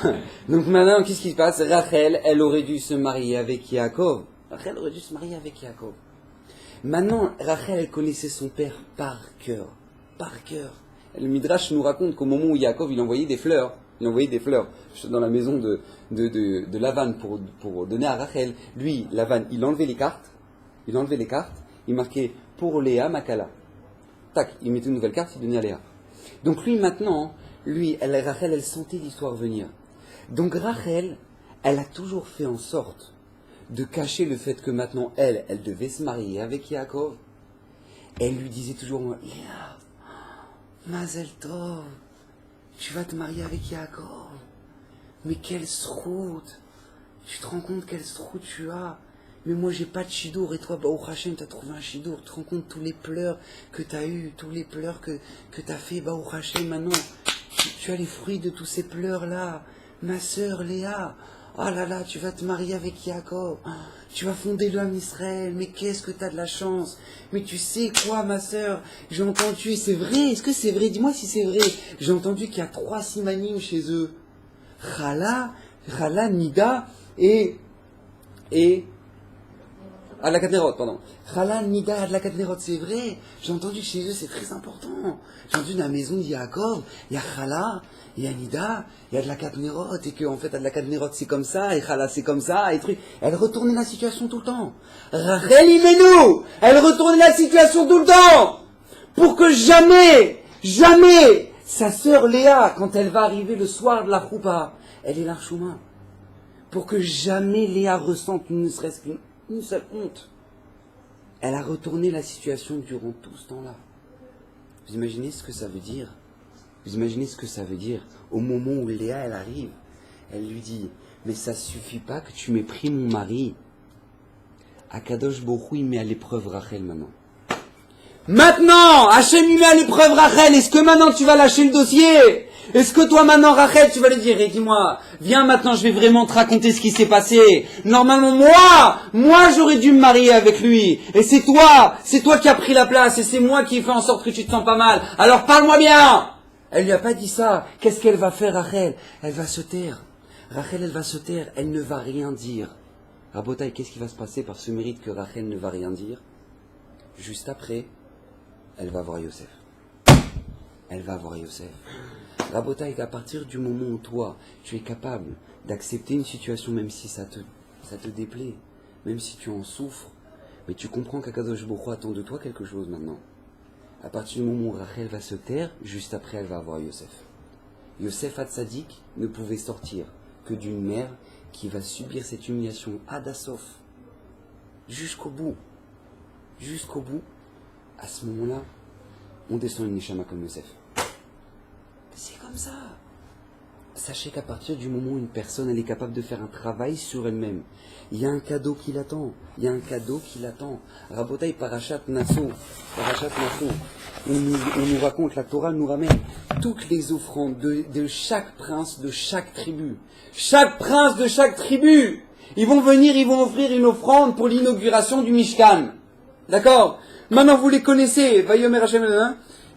Donc maintenant, qu'est-ce qui se passe? Rachel, elle aurait dû se marier avec Yaakov. Rachel aurait dû se marier avec Yaakov. Maintenant, Rachel, elle connaissait son père par cœur. Par cœur. Le Midrash nous raconte qu'au moment où Yaakov, il envoyait des fleurs dans la maison de Lavan pour donner à Rachel. Lui, Lavan, il enlevait les cartes, il marquait pour Léa, Makala. Tac, il mettait une nouvelle carte, il donnait à Léa. Donc lui, maintenant, Rachel, elle sentait l'histoire venir. Donc Rachel, elle a toujours fait en sorte de cacher le fait que maintenant, elle devait se marier avec Yaakov. Elle lui disait toujours, Léa, Mazel Tov, tu vas te marier avec Yaakov. Mais quelle sroute! Tu te rends compte quelle sroute tu as? mais moi j'ai pas de chidour, et toi, Baruch Hashem, t'as trouvé un chidour, tu te rends compte tous les pleurs que t'as eu, tous les pleurs que t'as fait, Baruch Hashem, maintenant, tu as les fruits de tous ces pleurs-là, ma sœur Léa, oh là là, tu vas te marier avec Yaakov, tu vas fonder le Ham Israël, mais qu'est-ce que t'as de la chance, mais tu sais quoi, ma sœur, j'ai entendu, c'est vrai, est-ce que c'est vrai, dis-moi si c'est vrai, j'ai entendu qu'il y a 3 simanim chez eux, Chala, Nida, et Adlakatnerot, pardon. Chala, Nida, Adlakatnerot, c'est vrai. J'ai entendu que chez eux, c'est très important. J'ai entendu dans la maison de Yaakov, il y a Chala, il y a Nida, il y a Adlakatnerot, et que, en fait, Adlakatnerot, c'est comme ça, et Chala, c'est comme ça, et truc. Elle retournait la situation tout le temps. Rachel Imenu, elle retournait la situation tout le temps. Pour que jamais, sa sœur Léa, quand elle va arriver le soir de la choupa, elle est l'archouma. Pour que jamais Léa ressente ne serait-ce qu'une seule honte. Elle a retourné la situation durant tout ce temps-là. Vous imaginez ce que ça veut dire? Vous imaginez ce que ça veut dire? Au moment où Léa, elle arrive, elle lui dit, mais ça suffit pas que tu m'aies pris mon mari. Akadosh Borou, il met à l'épreuve Rachel maintenant. Maintenant, Hachem il met à l'épreuve Rachel, est-ce que maintenant tu vas lâcher le dossier? Est-ce que toi maintenant Rachel tu vas lui dire, et dis-moi, viens maintenant je vais vraiment te raconter ce qui s'est passé. Normalement moi j'aurais dû me marier avec lui, et c'est toi qui as pris la place, et c'est moi qui ai fait en sorte que tu te sens pas mal, alors parle-moi bien. Elle lui a pas dit ça, qu'est-ce qu'elle va faire Rachel? Elle va se taire, Rachel elle va se taire, elle ne va rien dire. Rabotaï, qu'est-ce qui va se passer par ce mérite que Rachel ne va rien dire? Juste après, elle va voir Yosef. Elle va voir Yosef. Rabotaï, à partir du moment où toi, tu es capable d'accepter une situation, même si ça te déplaît, même si tu en souffres, mais tu comprends qu'Akadosh Baruch Hu attend de toi quelque chose maintenant. À partir du moment où Rachel va se taire, juste après, elle va voir Yosef. Yosef Hatzadik ne pouvait sortir que d'une mère qui va subir cette humiliation Adasof, jusqu'au bout. Jusqu'au bout. À ce moment-là, on descend une Neshama comme Yosef. C'est comme ça. Sachez qu'à partir du moment où une personne elle est capable de faire un travail sur elle-même, il y a un cadeau qui l'attend. Il y a un cadeau qui l'attend. Rabotaï Parashat Nassau. On nous raconte, la Torah nous ramène toutes les offrandes de chaque prince de chaque tribu. Chaque prince de chaque tribu, ils vont venir, ils vont offrir une offrande pour l'inauguration du Mishkan. D'accord? Maintenant vous les connaissez. Vayomer Hashem,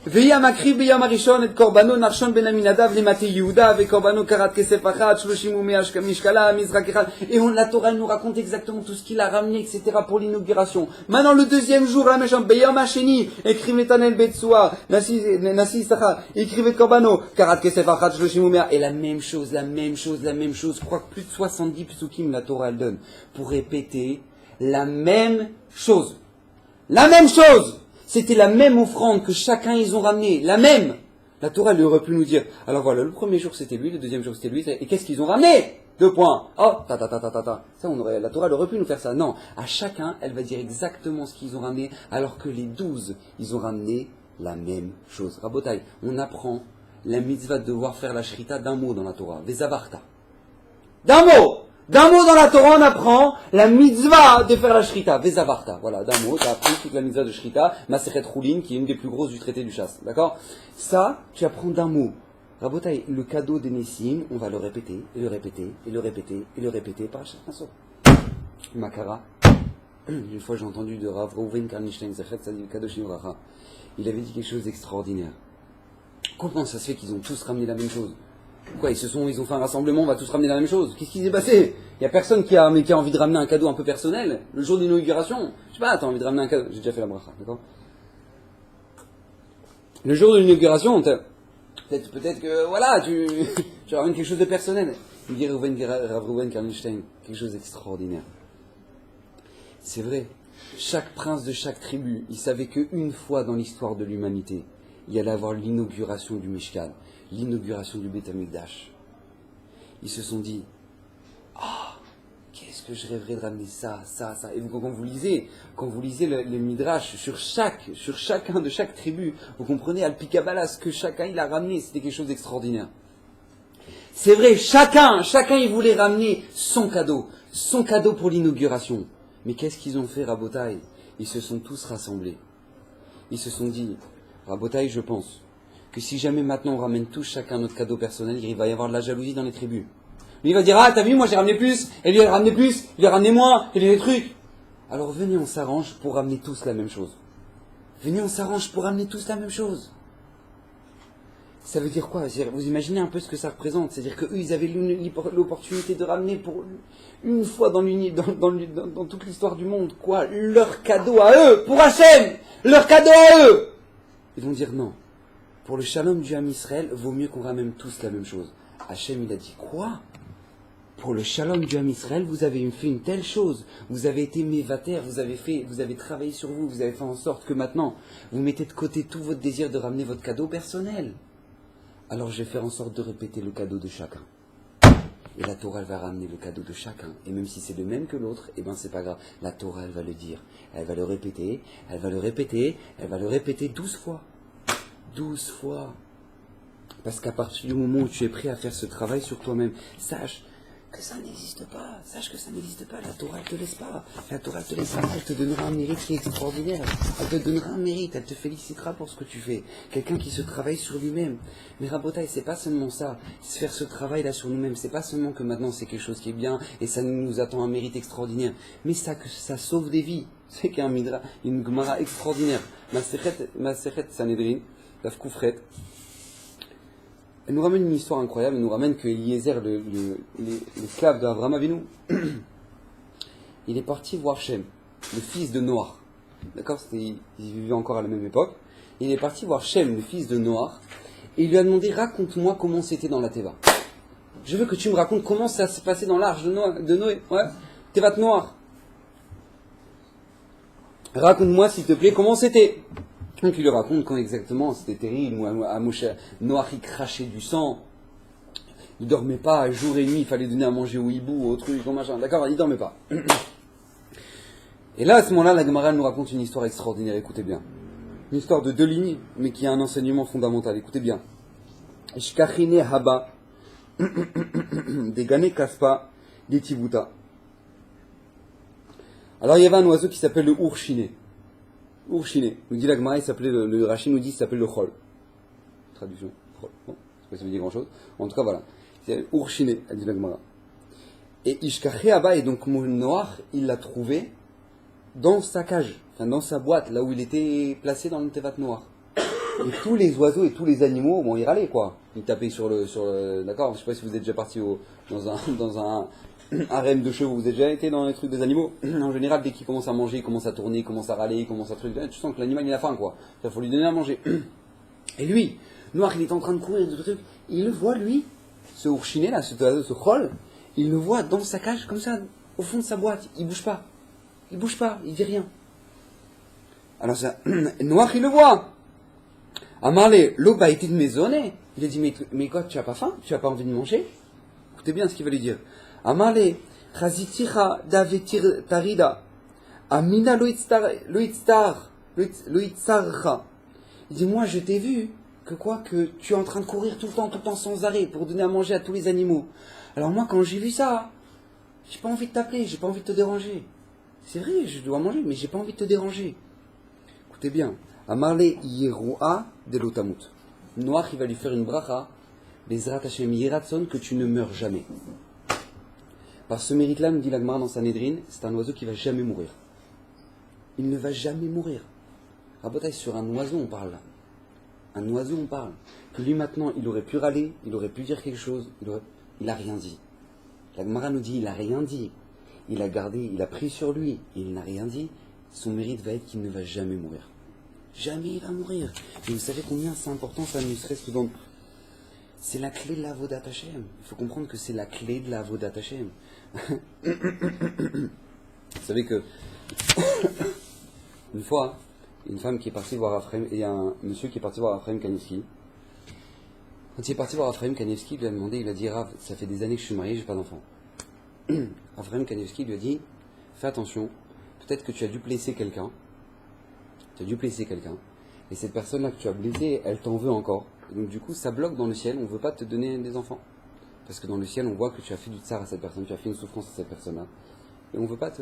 Veyam akriv beyam arishon et korbano narshon ben Aminadav le Mate Yehuda ve korbano karat kesef achat shloshim umeash mishkala mizrak echad. Et la Torah nous raconte exactement tout ce qu'il a ramené, etc. pour l'inauguration. Maintenant le deuxième jour, la méchante beyam hasheni écrive netanel betsoa nasi sacha écrive korbano karat kesef achat shloshim umeash. Et la même chose. Je crois que plus de 70 psukim la Torah elle donne pour répéter la même chose. C'était la même offrande que chacun ils ont ramené, la même. La Torah elle aurait pu nous dire, alors voilà, le premier jour c'était lui, le deuxième jour c'était lui, et qu'est-ce qu'ils ont ramené? 2 points. Oh, Ça, la Torah elle aurait pu nous faire ça. Non, à chacun, elle va dire exactement ce qu'ils ont ramené, alors que les 12, ils ont ramené la même chose. Rabotai, on apprend la mitzvah de devoir faire la shrita d'un mot dans la Torah, Vezavarta. D'un mot dans la Torah, on apprend la mitzvah de faire la shrita, Vezavarta. Voilà, d'un mot, tu as appris toute la mitzvah de shrita, Masechet Choulin, qui est une des plus grosses du traité du chasse. D'accord? Ça, tu apprends d'un mot. Rabotai, le cadeau des Nessim, on va le répéter, par chaque façon. Makara. Une fois, j'ai entendu de Rav Reuven Karnishstein, Zachet Tzadik Kadoshim Racha. Il avait dit quelque chose d'extraordinaire. Comment ça se fait qu'ils ont tous ramené la même chose? Quoi, ils ont fait un rassemblement, on va tous ramener la même chose. Qu'est-ce qui s'est passé? Il n'y a personne qui a envie de ramener un cadeau un peu personnel, le jour de l'inauguration. Je sais pas, t'as envie de ramener un cadeau. J'ai déjà fait la bracha, d'accord? Le jour de l'inauguration, peut-être que, voilà, tu ramènes quelque chose de personnel. Il dit Rav Reuven Karnishstein, quelque chose d'extraordinaire. C'est vrai, chaque prince de chaque tribu, il savait qu'une fois dans l'histoire de l'humanité, il y allait avoir l'inauguration du Mishkan, l'inauguration du Beth Amikdash. Ils se sont dit, qu'est-ce que je rêverais de ramener ça. Et quand vous lisez le Midrash sur chacun de chaque tribu, vous comprenez Al-Pikabala, ce que chacun il a ramené, c'était quelque chose d'extraordinaire. C'est vrai, chacun il voulait ramener son cadeau pour l'inauguration. Mais qu'est-ce qu'ils ont fait, Rabotai? Ils se sont tous rassemblés. Ils se sont dit, Rabotai, je pense que si jamais maintenant on ramène tous chacun notre cadeau personnel, il va y avoir de la jalousie dans les tribus. Lui il va dire, ah t'as vu, moi j'ai ramené plus, et lui elle a ramené plus, il a ramené moins, et des trucs. Alors venez, on s'arrange pour ramener tous la même chose. Venez, on s'arrange pour ramener tous la même chose. Ça veut dire quoi? Vous imaginez un peu ce que ça représente. C'est-à-dire qu'eux, ils avaient l'opportunité de ramener pour une fois dans toute l'histoire du monde, quoi? Leur cadeau à eux, pour Hachem! Leur cadeau à eux! Ils vont dire non. Pour le shalom du Ham Israël, vaut mieux qu'on ramène tous la même chose. Hachem, il a dit quoi? Pour le shalom du Ham Israël, vous avez fait une telle chose. Vous avez été mévater, vous avez travaillé sur vous, vous avez fait en sorte que maintenant, vous mettez de côté tout votre désir de ramener votre cadeau personnel. Alors je vais faire en sorte de répéter le cadeau de chacun. Et la Torah, elle va ramener le cadeau de chacun. Et même si c'est le même que l'autre, eh ben c'est pas grave. La Torah, elle va le dire. Elle va le répéter, elle va le répéter, elle va le répéter 12 fois. 12 fois. Parce qu'à partir du moment où tu es prêt à faire ce travail sur toi-même, sache que ça n'existe pas. Sache que ça n'existe pas. La Torah, elle te laisse pas. La Torah, elle te laisse pas. Elle te donnera un mérite qui est extraordinaire. Elle te donnera un mérite. Elle te félicitera pour ce que tu fais. Quelqu'un qui se travaille sur lui-même. Mais Rabotai, c'est pas seulement ça. Faire ce travail-là sur nous-mêmes. C'est pas seulement que maintenant c'est quelque chose qui est bien et ça nous attend un mérite extraordinaire. Mais ça, que ça sauve des vies. C'est qu'il y a une Gemara extraordinaire. Masechet Sanhedrin, Daf Koufret. Elle nous ramène une histoire incroyable, elle nous ramène que Eliezer, l'esclave d'Avraham Avinu, il est parti voir Shem, le fils de Noach. D'accord, il vivait encore à la même époque. Il est parti voir Shem, le fils de Noach, et il lui a demandé, raconte-moi comment c'était dans la Teva. Je veux que tu me racontes comment ça s'est passé dans l'arche de Noé. Ouais, Tevat Noach. Raconte-moi s'il te plaît comment c'était. Donc il lui raconte quand exactement c'était terrible, Noach il crachait du sang, il dormait pas, jour et nuit, il fallait donner à manger au hibou, au truc, au machin, d'accord, il dormait pas. Et là, à ce moment-là, la Gemara nous raconte une histoire extraordinaire, écoutez bien. Une histoire de 2 lignes, mais qui a un enseignement fondamental, écoutez bien. Shkachine haba, degane kaspa, detivuta. Alors il y avait un oiseau qui s'appelle le ourchiné. Ourchiné. Nous dit la Gemara, il s'appelait le Rashi nous dit qu'il s'appelle le Chol. Traduction. Chol. Bon, je sais pas si ça veut dire grand chose. En tout cas, voilà. C'est Ourchiné, elle dit la Gemara. Et Ishkaché Abba, et donc mon noir, il l'a trouvé dans sa cage, enfin dans sa boîte, là où il était placé dans le Tevat noir. Et tous les oiseaux et tous les animaux, bon, ils râlaient quoi. Ils tapaient sur le d'accord, je sais pas si vous êtes déjà parti dans un harem de chevaux, vous avez déjà été dans les trucs des animaux. En général, dès qu'il commence à manger, il commence à tourner, il commence à râler, il commence à truc, tu sens que l'animal il a faim quoi. Il faut lui donner à manger. Et lui, Noir, il est en train de courir, de trucs, il le voit lui, ce ourchiné là, ce Chol, il le voit dans sa cage comme ça, au fond de sa boîte, il bouge pas. Il bouge pas, il dit rien. Alors ça, Noir il le voit. Amarle, l'eau a été de maisonner. Il a dit, mais quoi, tu as pas faim? Tu as pas envie de manger? Écoutez bien ce qu'il va lui dire. Amarle, chaziticha davetir tarida. Amina loitstarcha. Il dit, moi je t'ai vu que tu es en train de courir tout le temps sans arrêt pour donner à manger à tous les animaux. Alors moi quand j'ai vu ça, j'ai pas envie de t'appeler, j'ai pas envie de te déranger. C'est vrai, je dois manger, mais j'ai pas envie de te déranger. Écoutez bien. Amarle Yeroa de l'Otamut. Noir, il va lui faire une bracha, Bezrat Hashem Yeratson, que tu ne meurs jamais. Par ce mérite-là, nous dit l'Agmara dans Sanhedrin, c'est un oiseau qui va jamais mourir. Il ne va jamais mourir. Rabotaï, sur un oiseau on parle là. Un oiseau on parle. Que lui maintenant, il aurait pu râler, il aurait pu dire quelque chose, il a rien dit. L'Agmara nous dit, il a rien dit. Il a gardé, il a pris sur lui, et il n'a rien dit. Son mérite va être qu'il ne va jamais mourir. Jamais il va mourir. Et vous savez combien c'est important, ça ne serait-ce que dans... C'est la clé de la Avodat Hashem. Il faut comprendre que c'est la clé de la Avodat Hashem. Vous savez que... une fois, une femme qui est partie voir Ephraim, et un monsieur qui est parti voir Ephraim Kanevski. Quand il est parti voir Ephraim Kanevski, il lui a demandé, il lui a dit, Rav, ça fait des années que je suis marié, j'ai pas d'enfant. Ephraim Kanevski lui a dit, fais attention, peut-être que tu as dû blesser quelqu'un. Et cette personne-là que tu as blessée, elle t'en veut encore. Et donc du coup, ça bloque dans le ciel, on ne veut pas te donner des enfants. Parce que dans le ciel, on voit que tu as fait du tsar à cette personne, tu as fait une souffrance à cette personne-là. Et on ne veut pas te...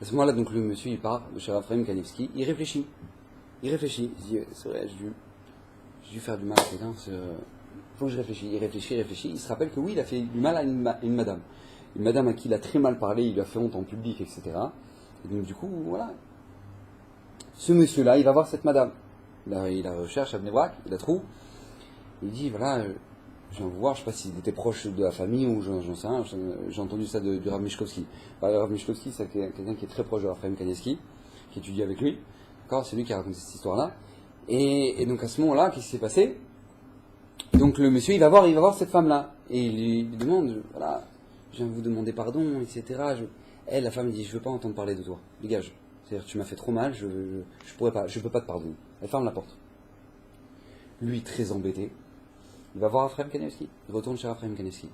À ce moment-là, donc le monsieur il part de chez Raphaël Kanevski, il réfléchit. Il se dit, c'est vrai, j'ai dû faire du mal à quelqu'un, faut que je réfléchisse. Il réfléchit, il se rappelle que oui, il a fait du mal à une madame. Une madame à qui il a très mal parlé, il lui a fait honte en public, etc. Et donc du coup, voilà. Ce monsieur-là, il va voir cette madame. Il la recherche à Bnei-Brak, il la trouve. Il dit, voilà, je viens vous voir, je ne sais pas s'il était proche de la famille ou j'en sais rien, j'ai entendu ça du Rav Mishkovski. Le Rav Mishkovski, c'est quelqu'un qui est très proche de Raphaël Kanevski, qui étudie avec lui. D'accord, c'est lui qui a raconté cette histoire-là. Et donc à ce moment-là, qu'est-ce qui s'est passé? Donc le monsieur, il va voir cette femme-là. Et il lui demande, voilà, je viens vous demander pardon, etc. Elle, la femme, dit, je veux pas entendre parler de toi. Dégage. C'est-à-dire, tu m'as fait trop mal, je peux pas te pardonner. Elle ferme la porte. Lui, très embêté, il va voir Raphaël Kanevski. Il retourne chez Raphaël Kanevski.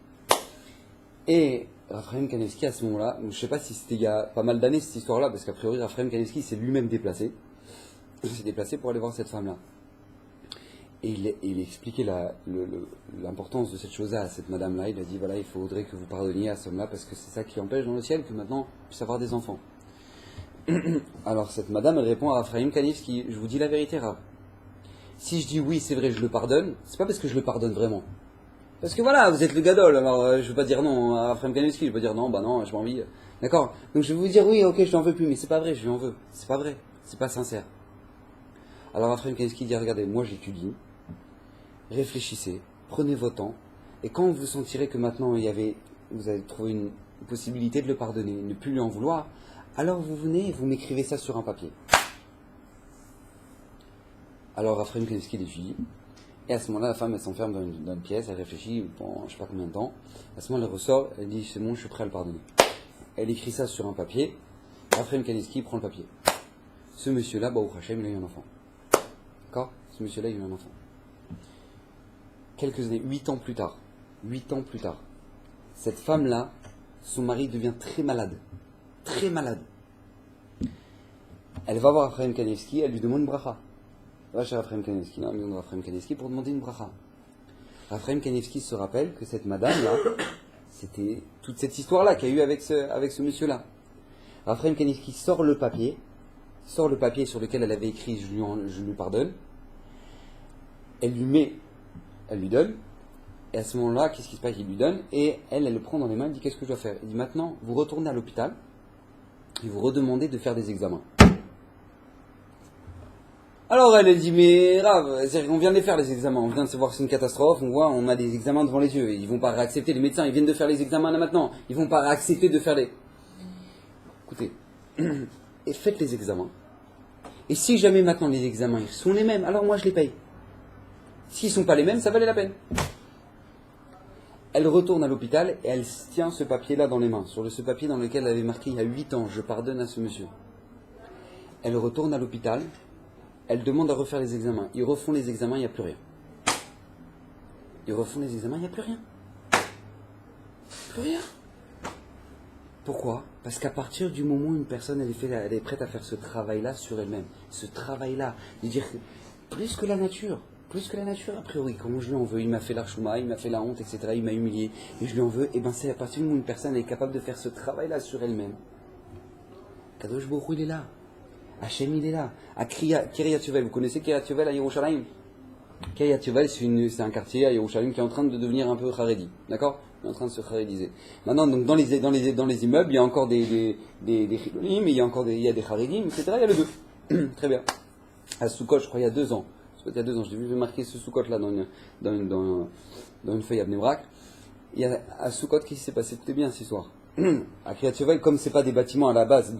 Et Raphaël Kanevski, à ce moment-là, je ne sais pas si c'était il y a pas mal d'années cette histoire-là, parce qu'a priori, Raphaël Kanevski s'est lui-même déplacé. Il s'est déplacé pour aller voir cette femme-là. Et il expliquait l'importance de cette chose-là à cette madame-là. Il a dit, voilà, il faudrait que vous pardonniez à ce homme-là, parce que c'est ça qui empêche dans le ciel que maintenant, on puisse avoir des enfants. Alors cette madame, elle répond à Raphaël Kanevski, je vous dis la vérité, Rav. Si je dis oui, c'est vrai, je le pardonne, c'est pas parce que je le pardonne vraiment. Parce que voilà, vous êtes le gadol, alors je ne veux pas dire non à Raphaël Kanevski, je ne veux pas dire non, bah non, je m'en envie. D'accord? Donc je vais vous dire oui, ok, je t'en veux plus, mais c'est pas vrai, je lui en veux. C'est pas vrai, c'est pas sincère. Alors Raphaël Kanevski dit, regardez, moi j'étudie, réfléchissez, prenez votre temps, et quand vous sentirez que maintenant vous avez trouvé une possibilité de le pardonner, ne plus lui en vouloir, alors vous venez et vous m'écrivez ça sur un papier. Alors Raphaël Kanevski l'étudie. Et à ce moment-là, la femme, elle s'enferme dans une pièce, elle réfléchit pendant je ne sais pas combien de temps. À ce moment-là, elle ressort, elle dit, c'est bon, je suis prêt à le pardonner. Elle écrit ça sur un papier. Raphaël Kanevski prend le papier. Ce monsieur-là, Baruch Hashem, il a eu un enfant. D'accord? Ce monsieur-là, il a eu un enfant. Quelques années, 8 ans plus tard, cette femme-là, son mari devient très malade. Très malade. Elle va voir Raphaël Kanevski, elle lui demande une bracha. Va chez Raphaël Kanevski, la maison de Raphaël Kanevski, pour demander une bracha. Raphaël Kanevski se rappelle que cette madame-là, c'était toute cette histoire-là qu'il y a eu avec ce monsieur-là. Raphaël Kanevski sort le papier sur lequel elle avait écrit je lui pardonne. Elle lui donne. Et à ce moment-là, qu'est-ce qui se passe? Il lui donne. Et elle le prend dans les mains, elle dit, qu'est-ce que je dois faire? Il dit, maintenant, vous retournez à l'hôpital et vous redemandez de faire des examens. Alors elle dit, mais Rav, on vient de les faire les examens, on vient de se voir que c'est une catastrophe, on a des examens devant les yeux, ils vont pas réaccepter, les médecins, ils viennent de faire les examens là maintenant, ils vont pas réaccepter de faire les... Écoutez, et faites les examens, et si jamais maintenant les examens ils sont les mêmes, alors moi je les paye. S'ils sont pas les mêmes, ça valait la peine. Elle retourne à l'hôpital et elle tient ce papier-là dans les mains, sur ce papier dans lequel elle avait marqué il y a 8 ans, je pardonne à ce monsieur. Elle retourne à l'hôpital. Elle demande à refaire les examens. Ils refont les examens, il n'y a plus rien. Ils refont les examens, il n'y a plus rien. Plus rien. Pourquoi? Parce qu'à partir du moment où une personne elle est prête à faire ce travail-là sur elle-même, ce travail-là, de dire plus que la nature, a priori, comment je lui en veux, il m'a fait l'archouma, il m'a fait la honte, etc., il m'a humilié, et je lui en veux, et bien c'est à partir du moment où une personne est capable de faire ce travail-là sur elle-même. Kadosh Baruch Hu, il est là. Hachem, il est là. À Kiryat Yovel, vous connaissez Kiryat Yovel à Yerushalayim? Kiryat Yovel, c'est un quartier à Yerushalayim qui est en train de devenir un peu Haredi. D'accord? Il est en train de se Harediser. Maintenant, donc, dans les immeubles, il y a encore des Chilonim, il y a des Haredim, etc. Il y a le deux. Très bien. À Soukot, je crois, il y a 2 ans. Il y a 2 ans, j'ai vu marquer ce Soukot-là dans une feuille à Bnei-Brak. À Soukot, qu'est-ce qui s'est passé? Écoutez bien cette histoire. À Kiryat Yovel, comme c'est pas des bâtiments à la base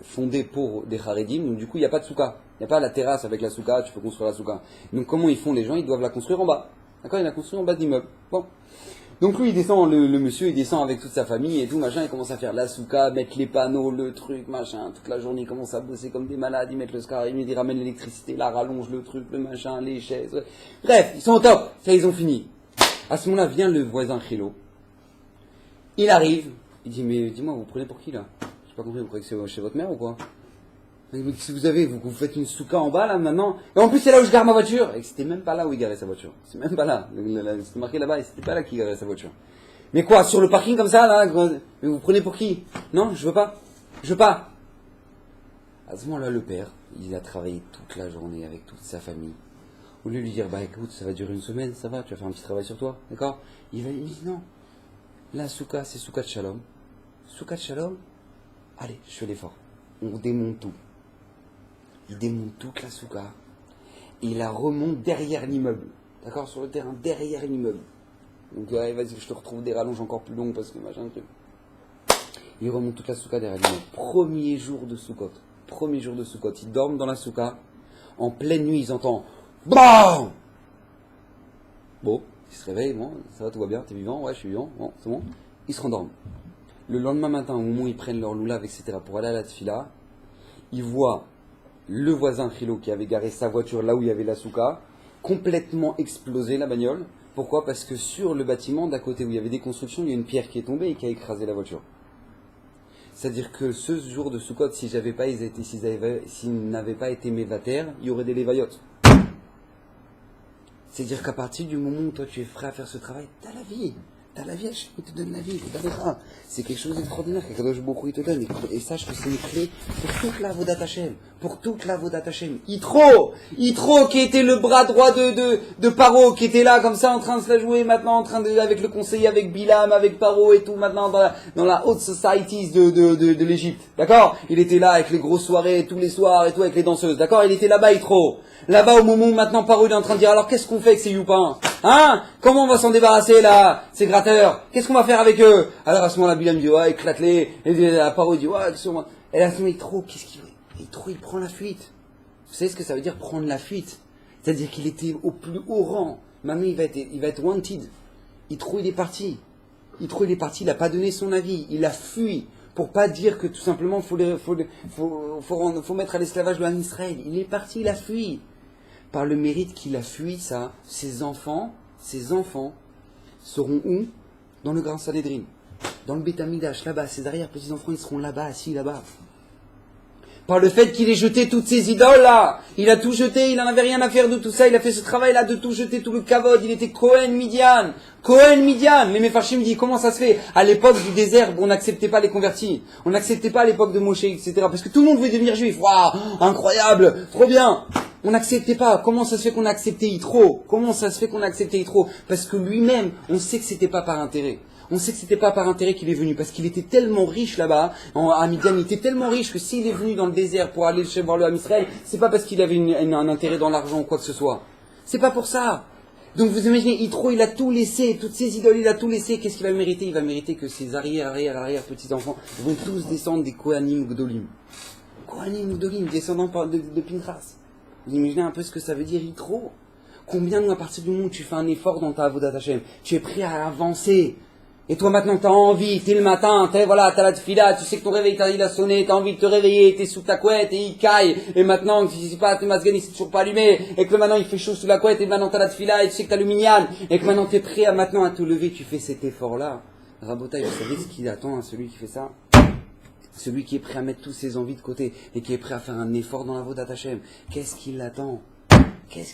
fondés pour des Haredim, donc du coup il n'y a pas de souka. Il n'y a pas la terrasse avec la souka, tu peux construire la souka. Donc comment ils font les gens? Ils doivent la construire en bas. D'accord? Ils la construisent en bas de l'immeuble. Bon. Donc lui il descend, le monsieur il descend avec toute sa famille et tout machin, il commence à faire la souka, mettre les panneaux, le truc, machin, toute la journée ils commencent à bosser comme des malades, ils mettent le scar, ils ramènent l'électricité, la rallonge, le truc, le machin, les chaises. Bref, ils sont au top, ça ils ont fini. À ce moment-là vient le voisin Chilo. Il arrive. Il dit, mais dis-moi, vous prenez pour qui là? J'ai pas compris, vous croyez que c'est chez votre mère ou quoi? Si vous faites une souka en bas là maintenant, et en plus c'est là où je gare ma voiture, et c'était même pas là où il garait sa voiture, c'est même pas là, c'était marqué là-bas et c'était pas là qu'il garait sa voiture. Mais quoi, sur le parking comme ça là, mais vous prenez pour qui? Non, je veux pas. À ce moment-là, le père, il a travaillé toute la journée avec toute sa famille. Au lieu de lui dire, bah écoute, ça va durer une semaine, ça va, tu vas faire un petit travail sur toi, d'accord? Il dit non. La souka, c'est souka de shalom. Souka de shalom, allez, je fais l'effort. On démonte tout. Il démonte toute la souka. Et il la remonte derrière l'immeuble. D'accord? Sur le terrain, derrière l'immeuble. Donc, allez, vas-y, je te retrouve des rallonges encore plus longues parce que machin, truc. Il remonte toute la souka derrière l'immeuble. Premier jour de Soukot. Premier jour de Soukot. Ils dorment dans la souka. En pleine nuit, ils entendent BAM! Bon, ils se réveillent, bon, ça va, tout va bien, t'es vivant? Ouais, je suis vivant, bon, c'est bon. Ils se rendorment. Le lendemain matin, au moment où ils prennent leur loulav, etc., pour aller à la tfila, ils voient le voisin Philo qui avait garé sa voiture là où il y avait la souka, complètement explosé la bagnole. Pourquoi? Parce que sur le bâtiment d'à côté où il y avait des constructions, il y a une pierre qui est tombée et qui a écrasé la voiture. C'est-à-dire que ce jour de Soukot, s'ils n'avaient pas été mévater, il y aurait des lévaillotes. C'est-à-dire qu'à partir du moment où toi tu es prêt à faire ce travail, t'as la vie. T'as la vie, Hachem, il te donne la vie, c'est quelque chose d'extraordinaire que Kadosh Baruch Hu, il te donne. Et sache que c'est une clé pour toute la Avodat Hashem. Pour toute la Avodat Hashem. Yitro, qui était le bras droit de Paro, qui était là comme ça en train de se la jouer, maintenant en train de, avec le conseiller, avec Bilam, avec Paro et tout, maintenant dans la haute society de l'Égypte. D'accord? Il était là avec les grosses soirées, tous les soirs et tout, avec les danseuses. D'accord? Il était là-bas, Yitro. Là-bas, au moment où maintenant Paro il est en train de dire, alors qu'est-ce qu'on fait avec ces youpins? Hein? Comment on va s'en débarrasser là, ces gratteurs? Qu'est-ce qu'on va faire avec eux? Alors à ce moment-là, Bilam dit, ouais, éclate-les. Et Paro dit, ouais, qu'est-ce qu'on va... Et à ce moment, qu'est-ce qu'il fait? Il prend la fuite. Vous savez ce que ça veut dire prendre la fuite? C'est-à-dire qu'il était au plus haut rang. Maintenant, il va être wanted. Il est parti. Il est parti, il n'a pas donné son avis. Il a fui. Pour pas dire que tout simplement, faut mettre à l'esclavage le Ham Israël. Il est parti, il a fui. Par le mérite qu'il a fui, ça, ses enfants seront où? Dans le Grand Sanhédrin, dans le Beth Amikdash, là-bas. Ses arrière-petits-enfants, ils seront là-bas, assis là-bas. Par le fait qu'il ait jeté toutes ces idoles là, il a tout jeté, il n'en avait rien à faire de tout ça, il a fait ce travail là de tout jeter, tout le kavod, il était Cohen Midian. Les Mefarshim disent comment ça se fait? À l'époque du désert, on n'acceptait pas les convertis, on n'acceptait pas à l'époque de Moshe, etc. Parce que tout le monde voulait devenir juif, waouh, incroyable, trop bien. On n'acceptait pas. Comment ça se fait qu'on a accepté Yitro? Parce que lui-même, on sait que c'était pas par intérêt. On sait que c'était pas par intérêt qu'il est venu, parce qu'il était tellement riche là-bas, à Midian, il était tellement riche que s'il est venu dans le désert pour aller voir le Ham Israël, c'est pas parce qu'il avait un intérêt dans l'argent ou quoi que ce soit. C'est pas pour ça. Donc vous imaginez, Yitro, il a tout laissé, toutes ses idoles, il a tout laissé. Qu'est-ce qu'il va mériter? Il va mériter que ses arrière petits-enfants vont tous descendre des Kohanim Gdolim. Kohanim Gdolim, descendants de Pinchas. Vous imaginez un peu ce que ça veut dire, Yitro? Combien, nous, à partir du moment où tu fais un effort dans ta Avodat Hashem, tu es prêt à avancer. Et toi maintenant t'as envie, t'es le matin, t'as la tefila, tu sais que ton réveil il a sonné, t'as envie de te réveiller, t'es sous ta couette et il caille, et maintenant tu sais pas, tes masganis c'est toujours pas allumé, et que maintenant il fait chaud sous la couette, et maintenant t'as la tefila, et tu sais que t'as le minyan, et que maintenant t'es prêt à maintenant à te lever, tu fais cet effort-là. Rabotaï, vous savez ce qu'il attend à celui qui fait ça? Celui qui est prêt à mettre tous ses envies de côté, et qui est prêt à faire un effort dans la Avodat Hashem. Qu'est-ce qu'il attend? Il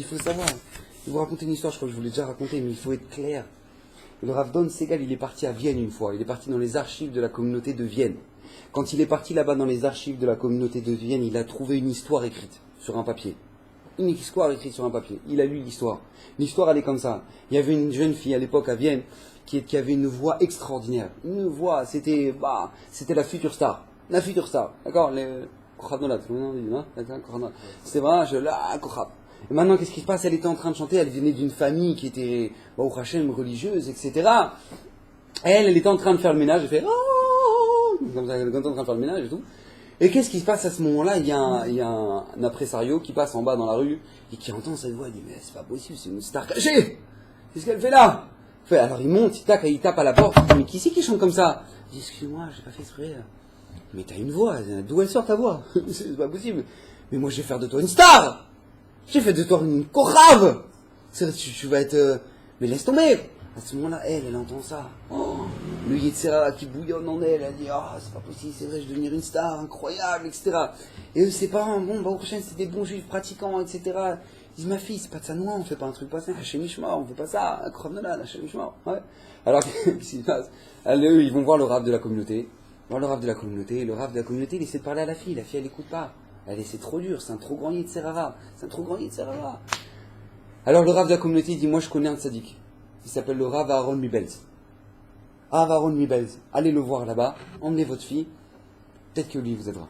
faut savoir. Je vais vous raconter une histoire, je crois que je vous l'ai déjà raconté, mais il faut être clair. Le Rav Don Segal, il est parti à Vienne une fois. Il est parti dans les archives de la communauté de Vienne. Quand il est parti là-bas dans les archives de la communauté de Vienne, il a trouvé une histoire écrite sur un papier. Une histoire écrite sur un papier. Il a lu l'histoire. L'histoire, elle est comme ça. Il y avait une jeune fille à l'époque à Vienne qui avait une voix extraordinaire. Une voix, c'était la future star. La future star. D'accord? C'est vrai, Et maintenant, qu'est-ce qui se passe? Elle était en train de chanter, elle venait d'une famille qui était, au Hachem, religieuse, etc. Elle était en train de faire le ménage, elle fait, oh, comme ça, elle est en train de faire le ménage et tout. Et qu'est-ce qui se passe à ce moment-là? Il y a un impresario qui passe en bas dans la rue, et qui entend cette voix, il dit, mais c'est pas possible, c'est une star cachée! Qu'est-ce qu'elle fait là? Alors il monte, il tape à la porte, il dit, mais qui c'est qui chante comme ça? Il dit, excuse-moi, j'ai pas fait exprès. Mais t'as une voix, d'où elle sort ta voix? C'est pas possible. Mais moi je vais faire de toi une star! J'ai fait de toi une corave. Tu vas être... Mais laisse tomber. À ce moment-là, elle entend ça. Oh, le Yetzirah qui bouillonne en elle. Elle dit, oh, c'est pas possible, c'est vrai, je vais devenir une star, incroyable, etc. Et eux, ses parents, au prochain, c'est des bons juifs pratiquants, etc. Ils disent, ma fille, c'est pas de ça noir, on fait pas un truc pas ça. Hachem Ishma, on fait pas ça. Krav Nolan, Hachem Ishma. Ouais. Alors, qu'est-ce qui se passe? Eux, ils vont voir le rave de la communauté. Alors le Rav de la communauté, il essaie de parler à la fille elle n'écoute pas. Elle c'est trop dur, c'est un trop grand Yitzhara. Alors le Rav de la communauté il dit, moi je connais un tzaddik. Il s'appelle le Rav Aaron Mibelz. Aaron Mibelz, allez le voir là-bas, emmenez votre fille, peut-être que lui vous aidera.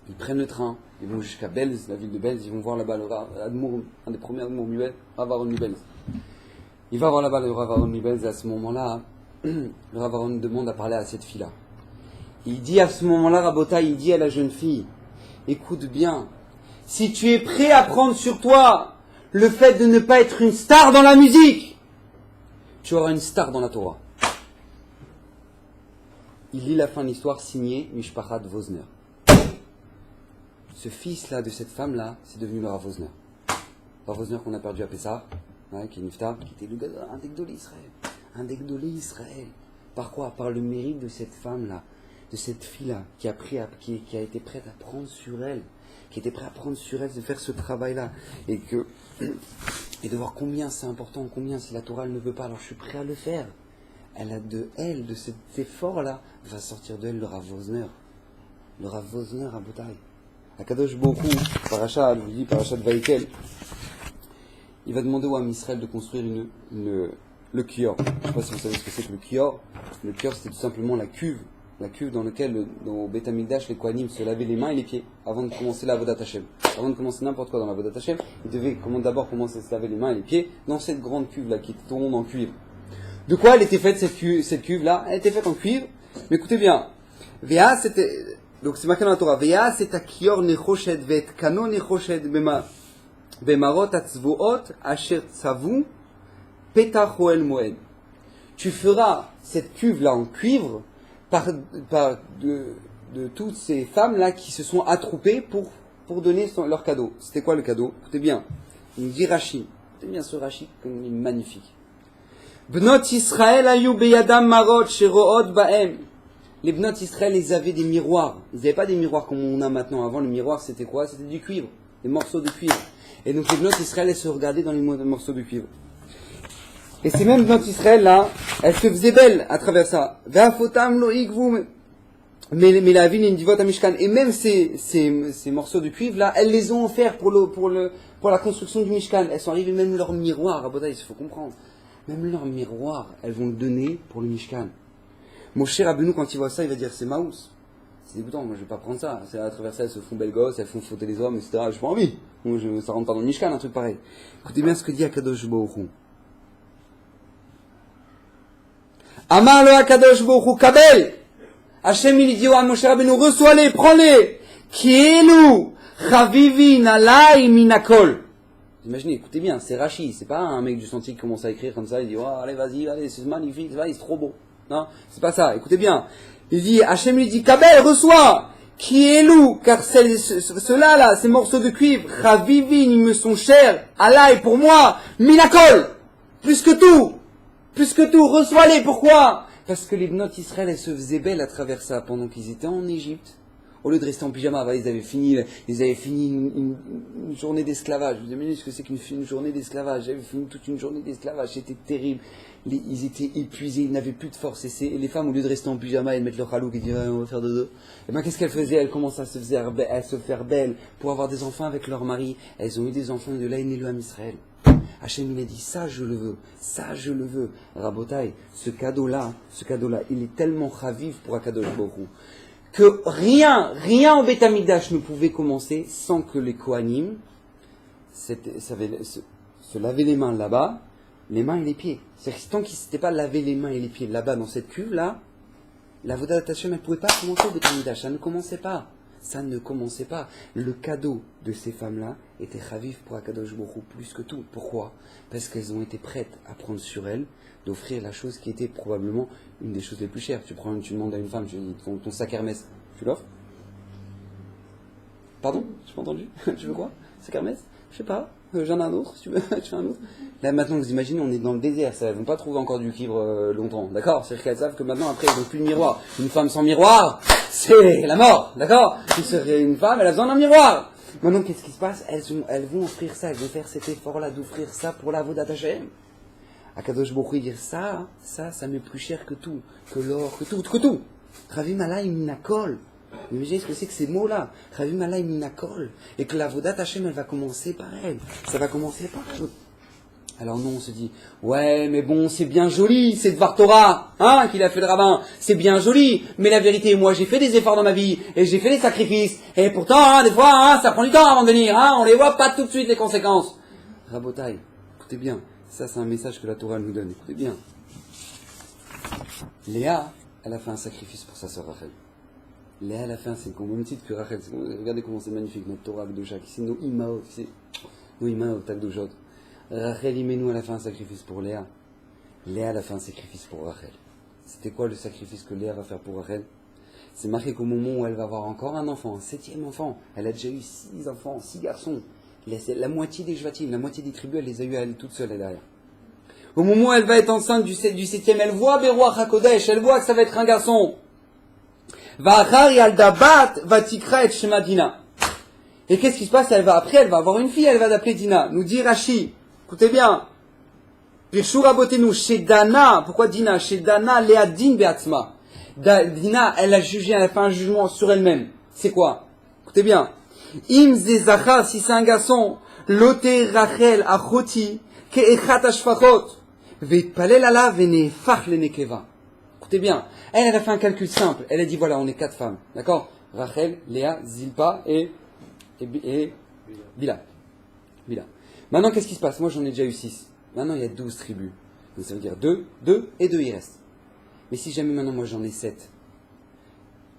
Ils prennent le train, ils vont jusqu'à Belz, la ville de Belz, ils vont voir là-bas le Rav, un des premiers Admour Mibelz, Rav Aaron Mibelz. Il va voir là-bas le Rav Aaron Mibelz, et à ce moment-là, le Rav Aaron demande à parler à cette fille-là. Il dit à ce moment-là, Rabota, il dit à la jeune fille, écoute bien, si tu es prêt à prendre sur toi le fait de ne pas être une star dans la musique, tu auras une star dans la Torah. Il lit la fin de l'histoire signée Mishpachat Vosner. Ce fils-là de cette femme-là, c'est devenu le Rav Vosner. Rav Vosner qu'on a perdu à Pessah, qui est Niftar, qui était un des Gdolei Israël. Un des Gdolei Israël. Par quoi? Par le mérite de cette femme-là, de cette fille-là, qui a été prête à prendre sur elle, de faire ce travail-là, et de voir combien c'est important, combien si la Torah elle ne veut pas, alors je suis prêt à le faire. De cet effort-là, va sortir de elle le Rav Vosner. Le Rav Vosner à Botaï. Akadosh Boku, Parashat Vaïkel, il va demander au Ham Israël de construire le Kior. Je ne sais pas si vous savez ce que c'est que le Kior. Le Kior, c'était tout simplement la cuve dans laquelle, au Beth Amikdash, les Kohanim se lavaient les mains et les pieds avant de commencer la Avodat Hashem. Avant de commencer n'importe quoi dans la Avodat Hashem, ils devaient d'abord commencer à se laver les mains et les pieds dans cette grande cuve-là qui était ronde en cuivre. De quoi elle était faite cette cuve-là? Elle était faite en cuivre, mais écoutez bien. Donc c'est marqué dans la Torah. Vea c'est à Kior nechoshed vet kano nechoshed bemarot atzvoot asher tzavu petach oel moed. Tu feras cette cuve-là en cuivre de toutes ces femmes-là qui se sont attroupées pour donner leur cadeau. C'était quoi le cadeau? Écoutez bien. Il nous dit Rashi. Écoutez bien ce Rashi, comme il est magnifique. Bnot Israël ayu beyadam marot sheroot baem. Les Bnot Israël, ils avaient des miroirs. Ils n'avaient pas des miroirs comme on a maintenant. Avant, le miroir, c'était quoi? C'était du cuivre. Des morceaux de cuivre. Et donc, les Bnot Israël, elles se regardaient dans les morceaux de cuivre. Et ces mêmes Bnot Israël, là, elles se faisaient belles à travers ça. Ve'afotam lo igvu melavin indivot amishkan. Et même ces morceaux de cuivre, là, elles les ont offerts pour la construction du Mishkan. Elles sont arrivées, même leur miroir. À Botaï, il faut comprendre. Même leur miroir, elles vont le donner pour le Mishkan. Moshe Rabbeinu, quand il voit ça, il va dire c'est Maous. C'est dégoûtant, moi je vais pas prendre ça. C'est à travers ça, elles se font belles gosses, elles font fauter les hommes, etc. J'ai pas envie. Moi, ça rentre pas dans le Mishkan, un truc pareil. Écoutez bien ce que dit Akadosh Baruch Hu. Amar le Akadosh Baruch Hu Kabel. Hachem il dit à Moshe Rabbeinu, reçois-les, prends-les. Kielu Chavivin alai minakol. Imaginez, écoutez bien, c'est Rashi, c'est pas un mec du sentier qui commence à écrire comme ça, il dit oh, allez vas-y, c'est magnifique, c'est trop beau. Non, c'est pas ça, écoutez bien. Il dit, Hachem lui dit, Kabel, reçois, qui est loup, car ceux-là, là, ces morceaux de cuivre, Ravivin, ils me sont chers, Allah est pour moi, Minakol, plus que tout, reçois-les, pourquoi? Parce que les Bnot Israël, elles se faisaient belles à travers ça, pendant qu'ils étaient en Égypte. Au lieu de rester en pyjama, ils avaient fini une journée d'esclavage. Vous imaginez ce que c'est qu'une journée d'esclavage? J'avais fini toute une journée d'esclavage, c'était terrible. Ils étaient épuisés, ils n'avaient plus de force. Et les femmes, au lieu de rester en pyjama et de mettre leur halouk et dire on va faire dodo, et bien qu'est-ce qu'elles faisaient? Elles commençaient à se faire belles pour avoir des enfants avec leur mari. Elles ont eu des enfants de là est né le Ham Israël. Hachem il a dit ça je le veux. Rabotai, ce cadeau-là, il est tellement chaviv pour Akadosh Baruch Hu, que rien au Beth Amikdash ne pouvait commencer sans que les Kohanim se lavaient les mains là-bas, les mains et les pieds. C'est-à-dire que tant qu'ils ne s'étaient pas lavé les mains et les pieds là-bas dans cette cuve-là, la Avodat Hashem, elle ne pouvait pas commencer au Beth Amikdash, ça ne commençait pas. Le cadeau de ces femmes-là était chaviv pour Akadosh Baruch Hu plus que tout. Pourquoi? Parce qu'elles ont été prêtes à prendre sur elles d'offrir la chose qui était probablement une des choses les plus chères. Tu demandes à une femme, tu dis ton sac Hermès, tu l'offres? Pardon? Je n'ai pas entendu. Tu veux quoi? Sac Hermès? Je sais pas. J'en ai un autre, si tu veux. Tu veux un autre? Là maintenant, vous imaginez, on est dans le désert. Elles vont pas trouver encore du cuivre longtemps. D'accord? C'est-à-dire qu'elles savent que maintenant, après, elles n'ont plus de miroir. Une femme sans miroir, c'est la mort. D'accord? Si c'est une femme, elle a besoin d'un miroir. Maintenant, qu'est-ce qui se passe? Elles vont offrir ça. Elles vont faire cet effort-là d'offrir ça pour la Avodat Hashem. Akadosh Baruch Hu dire ça m'est plus cher que tout, que l'or, que tout. Ravim alay minakol. Vous imaginez ce que c'est que ces mots-là? Ravim alay minakol. Et que la Vodat Hashem, elle va commencer par elle. Ça va commencer par elle. Alors nous, on se dit, ouais, mais bon, c'est bien joli, c'est Dvar Torah, hein, qu'il a fait le rabbin, c'est bien joli, mais la vérité, moi, j'ai fait des efforts dans ma vie, et j'ai fait des sacrifices, et pourtant, hein, des fois, hein, ça prend du temps avant de venir, hein, on les voit pas tout de suite, les conséquences. Rabotai, écoutez bien, ça c'est un message que la Torah nous donne, écoutez bien. Léa, elle a fait un sacrifice pour sa sœur Rachel. Léa, elle a fait un, c'est au même titre que Rachel, regardez comment c'est magnifique, notre Torah Akdosha, qui c'est nos Imaot, c'est nos Imaot Akdoshot. Rachel Imenou, elle a fait un sacrifice pour Léa. Léa, elle a fait un sacrifice pour Rachel. C'était quoi le sacrifice que Léa va faire pour Rachel? C'est marqué qu'au moment où elle va avoir encore un enfant, un 7e enfant, elle a déjà eu 6 enfants, 6 garçons. La moitié des Jvatim, la moitié des tribus, elle les a eu à elle toute seule, elle derrière. Au moment où elle va être enceinte du 7e, elle voit Beroach HaKodesh, elle voit que ça va être un garçon. Va'achar yaldabat vatikra et shema Dina. Et qu'est-ce qui se passe? Elle va avoir une fille, elle va l'appeler Dina. Nous dit Rashi. Écoutez bien. Pirshou rabotenu, chez Dana, pourquoi Dina? Chez Dana, Léa din beatzma. Dina, elle a jugé, elle a fait un jugement sur elle-même. C'est quoi? Écoutez bien. Im zezachar, si c'est un garçon, lote Rachel achoti, ke echat ashfachot, veitpalel ala venefach lenekeva. Écoutez bien. Elle a fait un calcul simple. Elle a dit, voilà, on est 4 femmes. D'accord? Rachel, Léa, Zilpa et Bila. Maintenant, qu'est-ce qui se passe? Moi, j'en ai déjà eu 6. Maintenant, il y a 12 tribus. Donc, ça veut dire 2, et 2, il reste. Mais si jamais maintenant, moi, j'en ai 7,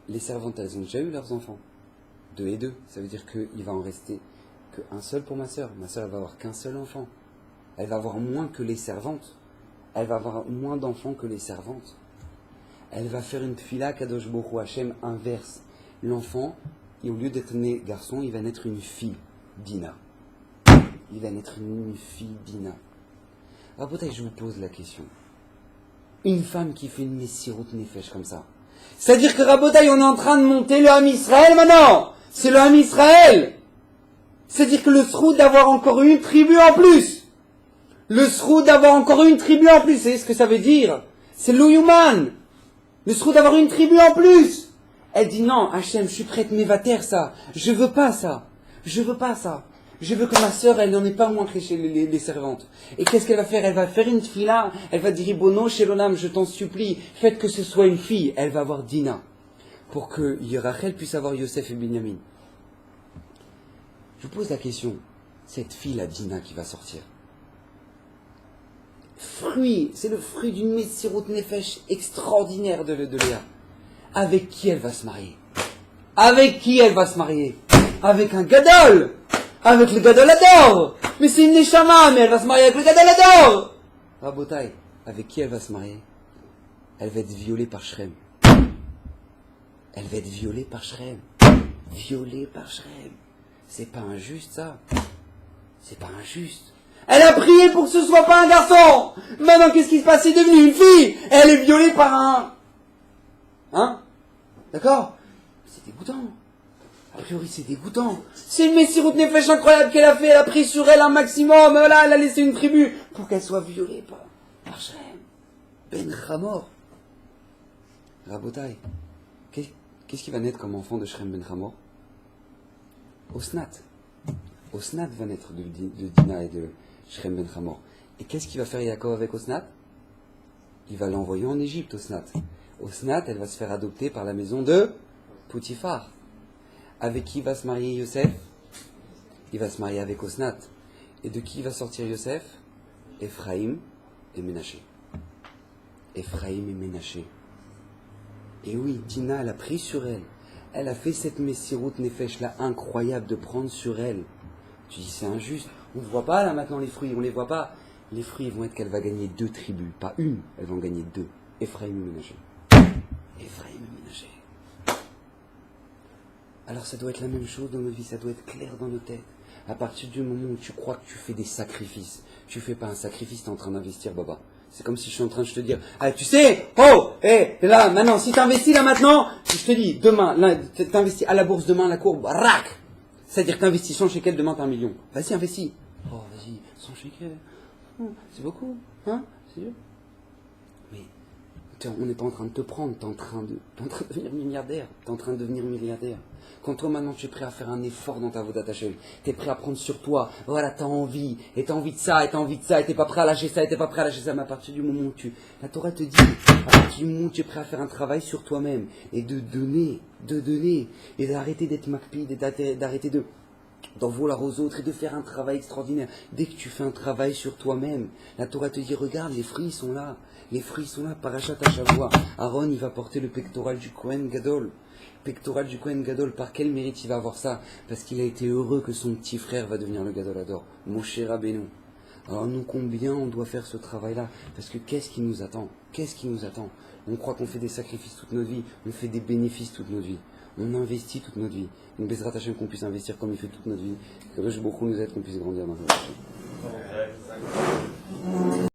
les servantes, elles ont déjà eu leurs enfants. 2 et 2. Ça veut dire qu'il va en rester qu'un seul pour ma sœur. Ma sœur, elle va avoir qu'un seul enfant. Elle va avoir moins que les servantes. Elle va avoir moins d'enfants que les servantes. Elle va faire une tfila Kadosh Borou Hashem inverse. L'enfant, au lieu d'être né garçon, il va naître une fille, Dina. Il va naître une fille, Dina. Rabotai, je vous pose la question. Une femme qui fait une Messirut Nefesh comme ça. C'est-à-dire que Rabotai, on est en train de monter le Ham Israël maintenant. C'est le Ham Israël. C'est-à-dire que le sroud d'avoir encore une tribu en plus. Le sroud d'avoir encore une tribu en plus. Vous savez ce que ça veut dire? C'est l'Ouyouman. Le sroud d'avoir une tribu en plus. Elle dit non, Hachem, je suis prête, mais va taire ça. Je veux pas ça. Je veux pas ça. Je veux que ma sœur, elle n'en ait pas moins que les servantes. Et qu'est-ce qu'elle va faire? Elle va faire une tfila. Elle va dire, Bono, Shelolam, je t'en supplie, faites que ce soit une fille. Elle va avoir Dina. Pour que Rachel puisse avoir Yosef et Binyamin. Je vous pose la question. Cette fille-là, Dina, qui va sortir. C'est le fruit d'une Messirut Nefesh extraordinaire de Léa. Avec qui elle va se marier? Avec qui elle va se marier? Avec un Gadol! Avec le Gadol Ador! Mais c'est une Neshama, mais elle va se marier avec le Gadol Ador! Rabotai, avec qui elle va se marier? Elle va être violée par Shrem. Elle va être violée par Shrem. Violée par Shrem. C'est pas injuste, ça. C'est pas injuste. Elle a prié pour que ce soit pas un garçon! Maintenant, qu'est-ce qui se passe? C'est devenu une fille! Elle est violée par un... Hein? D'accord? C'est dégoûtant. A priori, c'est dégoûtant. C'est une Messirut Nefesh incroyable qu'elle a fait. Elle a pris sur elle un maximum. Là, elle a laissé une tribu pour qu'elle soit violée par Shrem. Ben Hamor. Rabotai. Qu'est-ce qui va naître comme enfant de Shrem Ben Hamor? Osnat. Osnat va naître de Dina et de Shrem Ben Hamor. Et qu'est-ce qu'il va faire Yaakov avec Osnat? Il va l'envoyer en Égypte, Osnat. Osnat, elle va se faire adopter par la maison de Poutifar. Avec qui va se marier Yosef? Il va se marier avec Osnat. Et de qui va sortir Yosef? Ephraïm et Ménaché. Ephraïm et Ménaché. Et oui, Dina, elle a pris sur elle. Elle a fait cette Messirut Nefesh là incroyable de prendre sur elle. Tu dis, c'est injuste. On ne voit pas là maintenant les fruits, on ne les voit pas. Les fruits vont être qu'elle va gagner 2 tribus, pas une, elle va en gagner 2. Ephraïm et Ménaché. Ephraïm et Ménaché. Alors ça doit être la même chose dans nos vies, ça doit être clair dans nos têtes. À partir du moment où tu crois que tu fais des sacrifices, tu fais pas un sacrifice, tu es en train d'investir, Baba. C'est comme si je suis en train de te dire, ah tu sais, là maintenant, si tu investis là maintenant, je te dis, demain, tu investis à la bourse, demain à la courbe, rac. C'est-à-dire que tu investis 100 shekels, demain tu as 1 million. Vas-y, investis. Oh vas-y, 100 shekels, c'est beaucoup, hein, c'est dur. Mais on n'est pas en train de te prendre, tu es en train de devenir milliardaire. Tu es en train de devenir milliardaire. Quand toi maintenant tu es prêt à faire un effort dans ta voie Hashem, tu es prêt à prendre sur toi, voilà, tu as envie, et tu as envie de ça, et tu as envie de ça, et tu n'es pas prêt à lâcher ça, et tu n'es pas prêt à lâcher ça, mais à partir du moment où la Torah te dit, à partir du moment où tu es prêt à faire un travail sur toi-même, et de donner, et d'arrêter d'être makpid, et d'arrêter d'en vouloir aux autres et de faire un travail extraordinaire. Dès que tu fais un travail sur toi-même, la Torah te dit, regarde, les fruits sont là. Les fruits sont là. Parashat Hashavua. Aaron, il va porter le pectoral du Kohen Gadol. Pectoral du Kohen Gadol. Par quel mérite il va avoir ça? Parce qu'il a été heureux que son petit frère va devenir le Gadol Ador. Moshe Rabbeinu. Alors nous, combien on doit faire ce travail-là? Parce que qu'est-ce qui nous attend? Qu'est-ce qui nous attend? On croit qu'on fait des sacrifices toute notre vie. On fait des bénéfices toute notre vie. On investit toute notre vie. Une Bezrat Hashem qu'on puisse investir comme il fait toute notre vie. Que Baruch Hu nous aide, qu'on puisse grandir dans notre vie.